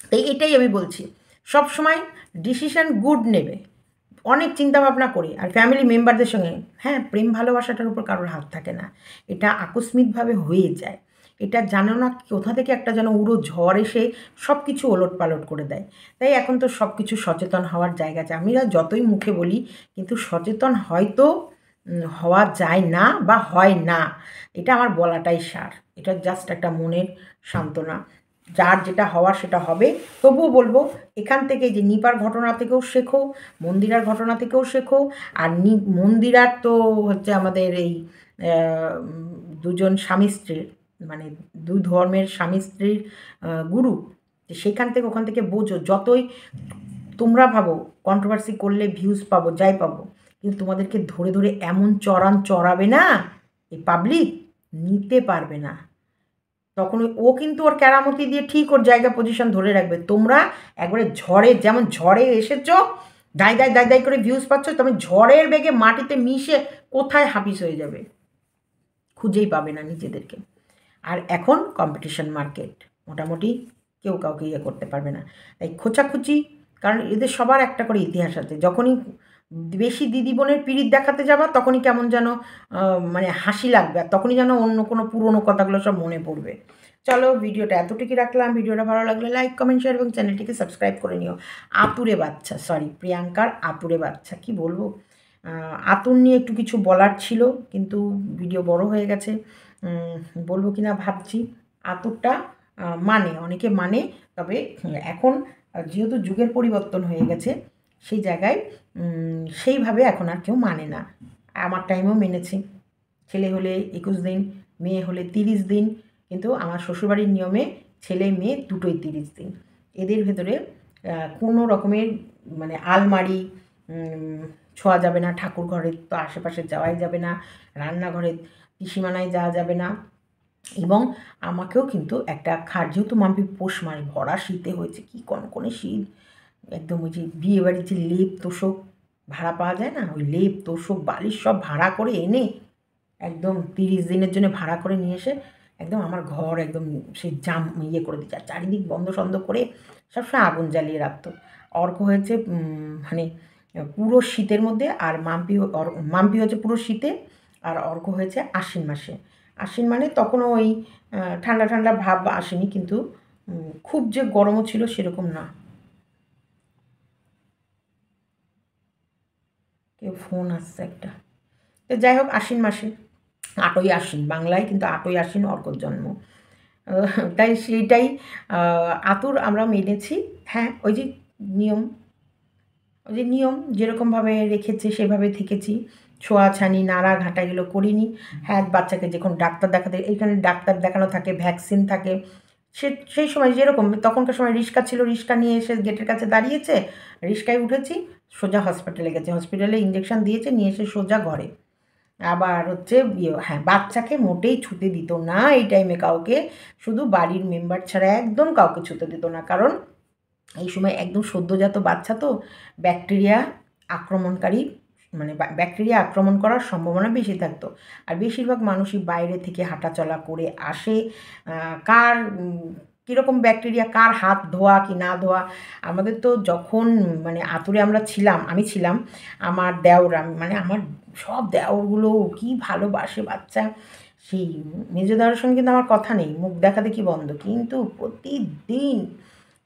তাই এটাই আমি বলছি, সব সময় ডিসিশন গুড নেবে, অনেক চিন্তা ভাবনা করে, আর ফ্যামিলি মেম্বারদের সঙ্গে। হ্যাঁ, প্রেম ভালোবাসাটার উপর কারোর হাত থাকে না, এটা আকস্মিকভাবে হয়ে যায়। এটা জানো না কোথা থেকে একটা যেন উড়ো ঝড় এসে সব কিছু ওলট পালট করে দেয়। তাই এখন তো সব কিছু সচেতন হওয়ার জায়গা আছে। আমরা যতই মুখে বলি, কিন্তু সচেতন হয়তো হওয়া যায় না বা হয় না, এটা আমার বলাটাই সার। এটা জাস্ট একটা মনের সান্ত্বনা, যার যেটা হওয়ার সেটা হবে। তবুও বলবো, এখান থেকে যে নিপার ঘটনা থেকেও শেখো, মন্দিরার ঘটনা থেকেও শেখো। আর মন্দিরার তো হচ্ছে আমাদের এই দুজন স্বামী স্ত্রীর, মানে দুই ধর্মের স্বামী স্ত্রীর গুরু, সেখান থেকে ওখান থেকে বোঝো। যতই তোমরা ভাবো কন্ট্রোভার্সি করলে ভিউজ পাবো, যাই পাবো, কিন্তু তোমাদেরকে ধরে ধরে এমন চড়াবে না এই পাবলিক, নিতে পারবে না। তখন ও কিন্তু ওর কেরামতি দিয়ে ঠিক ওর জায়গা পজিশন ধরে রাখবে। তোমরা একবারে ঝড়ে, যেমন ঝড়ে এসেছো, দাই দাই দাই দাই করে ভিউজ পাচ্ছ, তবে ঝড়ের বেগে মাটিতে মিশে কোথায় হাপিস হয়ে যাবে, খুঁজেই পাবে না নিজেদেরকে। আর এখন কম্পিটিশন মার্কেট, মোটামুটি কেউ কাউকে ইয়ে করতে পারবে না। তাই খোঁচাখুচি, কারণ এদের সবার একটা করে ইতিহাস আছে। যখনই বেশি দিদি বোনের পিরিত দেখাতে যাবা, তখনই কেমন যেন মানে হাসি লাগবে, আর তখনই যেন অন্য কোনো পুরনো কথাগুলো সব মনে পড়বে। চলো ভিডিওটা এতটুকুই রাখলাম। ভিডিওটা ভালো লাগলে লাইক, কমেন্ট, শেয়ার এবং চ্যানেলটিকে সাবস্ক্রাইব করে নিও। আতুরে বাচ্চা, সরি, প্রিয়াঙ্কার আতুরে বাচ্চা, কি বলবো, আতুর নিয়ে একটু কিছু বলার ছিল, কিন্তু ভিডিও বড় হয়ে গেছে, বলবো কি না ভাবছি। আতুরটা মানে অনেকে মানে, তবে এখন যেহেতু যুগের পরিবর্তন হয়ে গেছে, সেই জায়গায় সেইভাবে এখন আর কেউ মানে না। আমার টাইমেও মেনেছি, ছেলে হলে 21 দিন, মেয়ে হলে 30 দিন, কিন্তু আমার শ্বশুরবাড়ির নিয়মে ছেলে মেয়ে দুটোই 30 দিন। এদের ভেতরে কোনো রকমের মানে আলমারি ছোঁয়া যাবে না, ঠাকুর ঘরে তো আশেপাশে যাওয়াই যাবে না, রান্নাঘরে ত্রিসীমানায় যাওয়া যাবে না। এবং আমাকেও কিন্তু একটা খাট, যেহেতু মাম্পি পৌষ মাস, ভরা শীতে হয়েছে, কি কনকনে শীত, একদম ওই যে বিয়ে বাড়ির যে লেপ তোষক ভাড়া পাওয়া যায় না, ওই লেপ তোষক বালিশ সব ভাড়া করে এনে একদম 30 দিনের জন্য ভাড়া করে নিয়ে এসে একদম আমার ঘর একদম সেই জাম ইয়ে করে দিচ্ছে, আর চারিদিক বন্ধ সন্ধ করে সবসময় আগুন জ্বালিয়ে রাখতো। অর্ক হয়েছে মানে পুরো শীতের মধ্যে, আর মাম্পি হচ্ছে পুরো শীতে, আর অর্ক হয়েছে আশ্বিন মাসে। আশ্বিন মানে তখনও ওই ঠান্ডা ঠান্ডা ভাব আসেনি, কিন্তু খুব যে গরমও ছিল সেরকম না। কেউ ফোন আসছে একটা। তো যাই হোক, আশ্বিন মাসে ৮ই আশ্বিন বাংলায়, কিন্তু ৮ই আশ্বিন অর্কর জন্ম। তাই সেইটাই আতুর আমরা মেনেছি। হ্যাঁ, ওই যে নিয়ম, ওই যে নিয়ম যেরকমভাবে রেখেছে সেভাবে থেকেছি। ছোঁয়াছানি নাড়া ঘাটা এগুলো করিনি। হ্যাঁ, বাচ্চাকে যখন ডাক্তার দেখাতে, এইখানে ডাক্তার দেখানো থাকে, ভ্যাকসিন থাকে, সেই সময় যেরকম তখনকার সময় রিক্সা ছিল, রিক্সা নিয়ে এসে গেটের কাছে দাঁড়িয়েছে, রিক্সায় উঠেছি, সোজা হসপিটালে গেছে, হসপিটালে ইঞ্জেকশন দিয়েছে, নিয়ে এসে সোজা ঘরে। আবার হচ্ছে হ্যাঁ, বাচ্চাকে মোটেই ছুতে দিত না এই টাইমে কাউকে, শুধু বাড়ির মেম্বার ছাড়া একদম কাউকে ছুতে দিত না। কারণ এই সময় একদম সদ্যজাত বাচ্চা তো, ব্যাকটেরিয়া আক্রমণকারী, মানে ব্যাকটেরিয়া আক্রমণ করার সম্ভাবনা বেশি থাকতো। আর বেশিরভাগ মানুষই বাইরে থেকে হাঁটাচলা করে আসে, কার কীরকম ব্যাকটেরিয়া, কার হাত ধোয়া কি না ধোয়া। আমাদের তো যখন মানে আতুরে আমরা ছিলাম, আমি ছিলাম, আমার দেওর, মানে আমার সব দেওরগুলো কী ভালোবাসে বাচ্চা। সেই মেজো দেওরের সঙ্গে কিন্তু আমার কথা নেই, মুখ দেখা দেখি বন্ধ, কিন্তু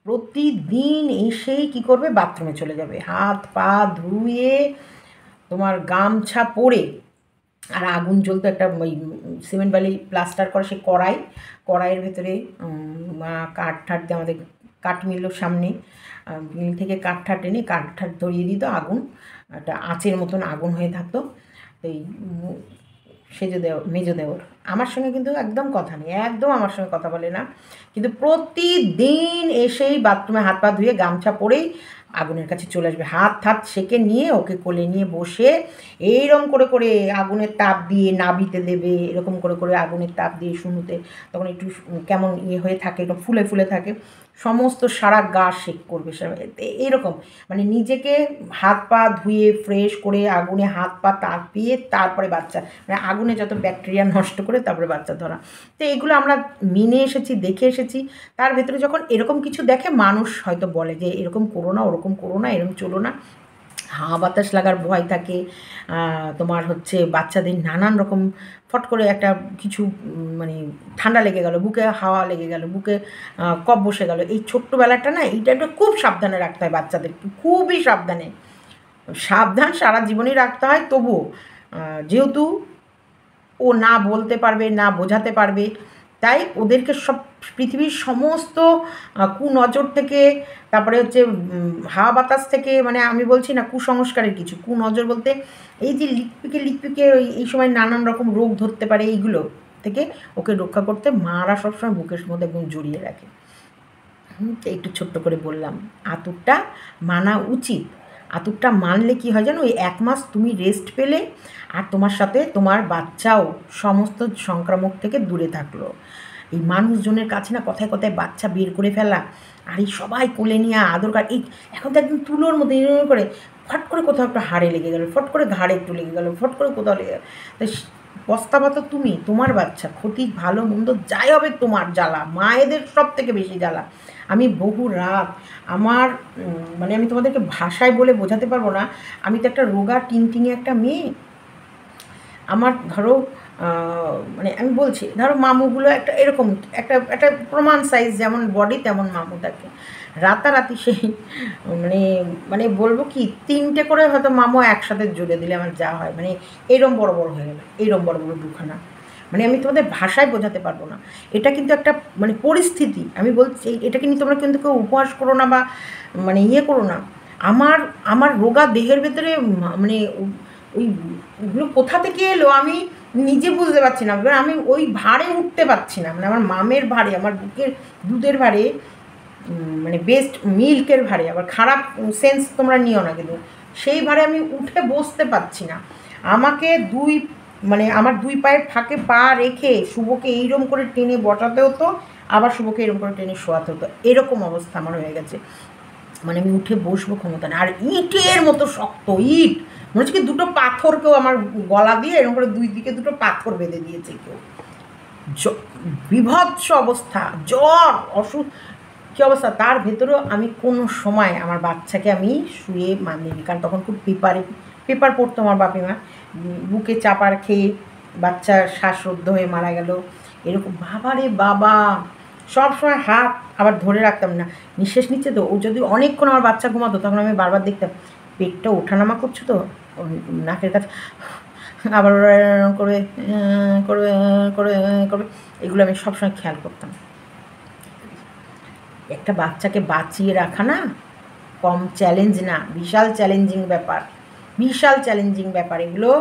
প্রতিদিন এসেই কী করবে, বাথরুমে চলে যাবে, হাত পা ধুয়ে তোমার গামছা পরে, আর আগুন জ্বলতো একটা ওই সিমেন্ট বালি প্লাস্টার করা সেই কড়াইয়ের ভেতরে কাঠ ঠাট দিয়ে, আমাদের কাঠ মিলের সামনে, মিল থেকে কাঠ ঠাট এনে কাঠ ঠাট ধরিয়ে দিত, আগুন একটা আঁচের মতন আগুন হয়ে থাকতো। এই মেজো দেওর আমার সঙ্গে কিন্তু একদম কথা নেই, একদম আমার সঙ্গে কথা বলে না, কিন্তু প্রতিদিন এসেই বাথরুমে হাত পা ধুয়ে গামছা পরেই আগুনের কাছে চলে আসবে, হাত সেকে নিয়ে ওকে কোলে নিয়ে বসে এইরকম করে আগুনের তাপ দিয়ে নাবিতে দেবে, এরকম করে আগুনের তাপ দিয়ে শুনুতে, তখন একটু কেমন হয়ে থাকে, একটু ফুলে থাকে, সমস্ত সারা গা শেক করবে এইরকম, মানে নিজেকে হাত পা ধুয়ে ফ্রেশ করে আগুনে হাত পা তাপিয়ে তারপরে বাচ্চা, মানে আগুনে যত ব্যাকটেরিয়া নষ্ট করে তারপরে বাচ্চা ধরা। তো এগুলো আমরা মেনে এসেছি, দেখে এসেছি। তার ভেতরে যখন এরকম কিছু দেখে মানুষ হয়তো বলে যে এরকম করো না, ওরকম করো না, এরকম চলো না, হাওয়া বাতাস লাগার ভয় থাকে, তোমার হচ্ছে বাচ্চাদের নানান রকম ফট করে একটা কিছু মানে ঠান্ডা লেগে গেল, বুকে হাওয়া লেগে গেল, বুকে কফ বসে গেল, এই ছোট্টবেলাটা না, এইটা একটু খুব সাবধানে রাখতে হয় বাচ্চাদেরকে, খুবই সাবধান সারা জীবনই রাখতে হয়। তবুও যেহেতু ও না বলতে পারবে, না বোঝাতে পারবে, তাই ওদেরকে সব পৃথিবীর সমস্ত কুনজর থেকে, তারপরে হচ্ছে হাওয়া বাতাস থেকে, মানে আমি বলছি না কুসংস্কারের কিছু, কুনজর বলতে এই যে লিকপিকে এই সময় নানান রকম রোগ ধরতে পারে, এইগুলো থেকে ওকে রক্ষা করতে মারা সবসময় বুকের মধ্যে একদম জড়িয়ে রাখে। একটু ছোট্ট করে বললাম, আতুরটা মানা উচিত। আতুরটা মানলে কি হয় জানো, ওই 1 মাস তুমি রেস্ট পেলে, আর তোমার সাথে তোমার বাচ্চাও সমস্ত সংক্রামক থেকে দূরে থাকলো। এই মানুষজনের কাছে না কথায় কথায় বাচ্চা বের করে ফেলা, আর এই সবাই কোলে নিয়ে আদর কার, এই এখন তো একদম তুলোর মধ্যে এরকম করে ফট করে কোথাও একটা হাড়ে লেগে গেলো, ফট করে ঘাড়ে একটু লেগে গেলো, ফট করে কোথাও লেগে গেলো, তাই পস্তাবা তো তুমি, তোমার বাচ্চা, ক্ষতি ভালো মন্দ যাই হবে তোমার জ্বালা, মায়েদের সব থেকে বেশি জ্বালা। আমি বহু রাত আমার মানে আমি তোমাদেরকে ভাষায় বলে বোঝাতে পারবো না। আমি তো একটা রোগা টিংটিঙে একটা মেয়ে, আমার ধরো মানে আমি বলছি ধরো মামুগুলো একটা এরকম একটা প্রমাণ সাইজ, যেমন বডি তেমন মামু থাকে। রাতারাতি সেই মানে মানে বলবো কি 3টে করে হয়তো মামু একসাথে জুড়ে দিলে আমার যা হয়, মানে এরম বড় হয়ে গেল, এরম বড় দুখানা, মানে আমি তোমাদের ভাষায় বোঝাতে পারবো না। এটা কিন্তু একটা মানে পরিস্থিতি, আমি বলছি এটাকে নিয়ে তোমরা কিন্তু কেউ উপহাস করো না বা মানে করো না। আমার রোগা দেহের ভেতরে মানে ওইগুলো কোথা থেকে এলো আমি নিজে বুঝতে পারছি না, এবার আমি ওই ভারে উঠতে পারছি না, মানে আমার মামের ভারে, আমার বুকের দুধের ভারে, মানে বেস্ট মিল্কের ভারে, আবার খারাপ সেন্স তোমরা নিও না, কিন্তু সেই ভারে আমি উঠে বসতে পারছি না। আমাকে মানে আমার 2 পায়ের ফাঁকে পা রেখে শুভকে এইরকম করে টেনে বসাতে হতো, আবার শুভকে এরকম করে টেনে শোয়াতে হতো, এরকম অবস্থা আমার হয়ে গেছে, মানে আমি উঠে বসবো ক্ষমতা না। আর ইটের মতো শক্ত ইট, মনে হচ্ছে কি 2টো পাথর কেউ আমার গলা দিয়ে এরকম করে 2 দিকে 2টো পাথর বেঁধে দিয়েছে কেউ, বিভৎস অবস্থা, জ্বর, কী অবস্থা, তার ভেতরেও আমি কোনো সময় আমার বাচ্চাকে আমি শুয়ে মানিনি, কারণ তখন খুব পেপার পড়তো আমার বাপিমা, বুকে চাপার খেয়ে বাচ্চা শ্বাসরুদ্ধ হয়ে মারা গেল, এরকম বাবারে বাবা, সব সময় হাত আবার ধরে রাখতাম না, নিঃশ্বাস নিচ্ছে তো, ও যদি অনেকক্ষণ আমার বাচ্চা ঘুমাতো তখন আমি বারবার দেখতাম পেটটা ওঠানামা করছো তো, নাকের কাছে আবার করে করে করে করে, এগুলো আমি সবসময় খেয়াল করতাম। একটা বাচ্চাকে বাঁচিয়ে রাখা না কম চ্যালেঞ্জ না, বিশাল চ্যালেঞ্জিং ব্যাপার এগুলো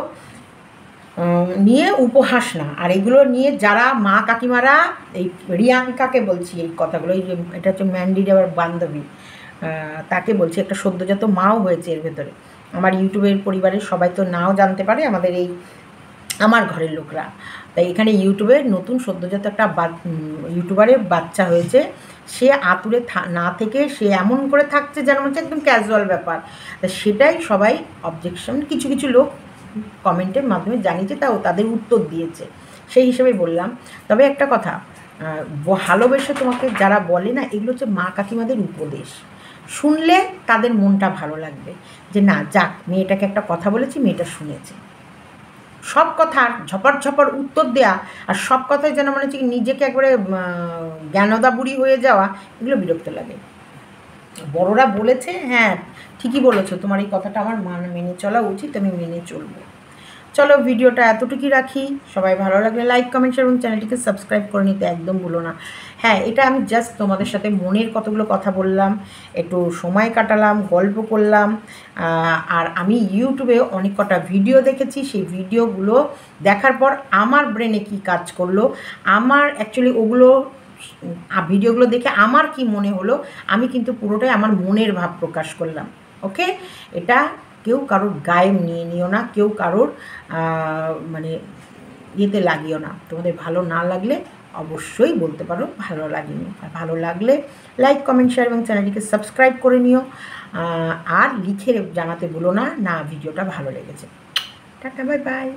নিয়ে উপহাস না। আর এগুলো নিয়ে যারা মা কাকিমারা, এই রিয়াঙ্কাকে বলছি এই কথাগুলো, এই যে এটা হচ্ছে ম্যান্ডির আবার বান্ধবী, তাকে বলছি, একটা সদ্যজাত মাও হয়েছে এর ভেতরে। আমার ইউটিউবের পরিবারের সবাই তো নাও জানতে পারে, আমাদের এই আমার ঘরের লোকরা, তাই এখানে ইউটিউবের নতুন সদ্যজাত একটা ইউটিউবারের বাচ্চা হয়েছে, সে আতুরে না থেকে সে এমন করে থাকছে যেন হচ্ছে একদম ক্যাজুয়াল ব্যাপার, তা সেটাই সবাই অবজেকশন কিছু কিছু লোক কমেন্টের মাধ্যমে জানিয়েছে, তাও তাদের উত্তর দিয়েছে, সেই হিসেবে বললাম। তবে একটা কথা, ভালোবেসে তোমাকে যারা বলে না, এগুলো হচ্ছে মা কাকিমাদের উপদেশ, শুনলে তাদের মনটা ভালো লাগবে যে না যাক, মেয়েটাকে একটা কথা বলেছি, মেয়েটা শুনেছে। সব কথার ঝপর উত্তর দেয়া আর সব কথায় যেন মনে হচ্ছে নিজেকে একবারে জ্ঞানদা বুড়ি হয়ে যাওয়া, এগুলো বিরক্ত লাগে। বড়রা বলেছে, হ্যাঁ ঠিকই বলেছো, তোমার এই কথাটা আমার মেনে চলা উচিত, আমি মেনে চলবো। চলো ভিডিওটা এতটুকুই রাখি, সবাই ভালো লাগলে লাইক কমেন্ট এবং চ্যানেলটিকে সাবস্ক্রাইব করে নিতে একদম ভুলো না। হ্যাঁ, এটা আমি জাস্ট তোমাদের সাথে মনের কতগুলো কথা বললাম, একটু সময় কাটালাম, গল্প করলাম। আর আমি ইউটিউবে অনেক কটা ভিডিও দেখেছি, সেই ভিডিওগুলো দেখার পর আমার ব্রেনে কি কাজ করলো, আমার অ্যাকচুয়ালি ওগুলো ভিডিওগুলো দেখে আমার কি মনে হলো, আমি কিন্তু পুরোটাই আমার মনের ভাব প্রকাশ করলাম। ওকে, এটা কেউ কারোর গায়ে নিয়ে নিও না, কেউ কারোর মানে ইয়েতে লাগিও না। তোমাদের ভালো না লাগলে অবশ্যই বলতে পারো ভালো লাগেনি, আর ভালো লাগলে লাইক কমেন্ট শেয়ার এবং চ্যানেলটিকে সাবস্ক্রাইব করে নিও। আর লিখে জানাতে ভুলো না, না ভিডিওটা ভালো লেগেছে। Tata, bye bye.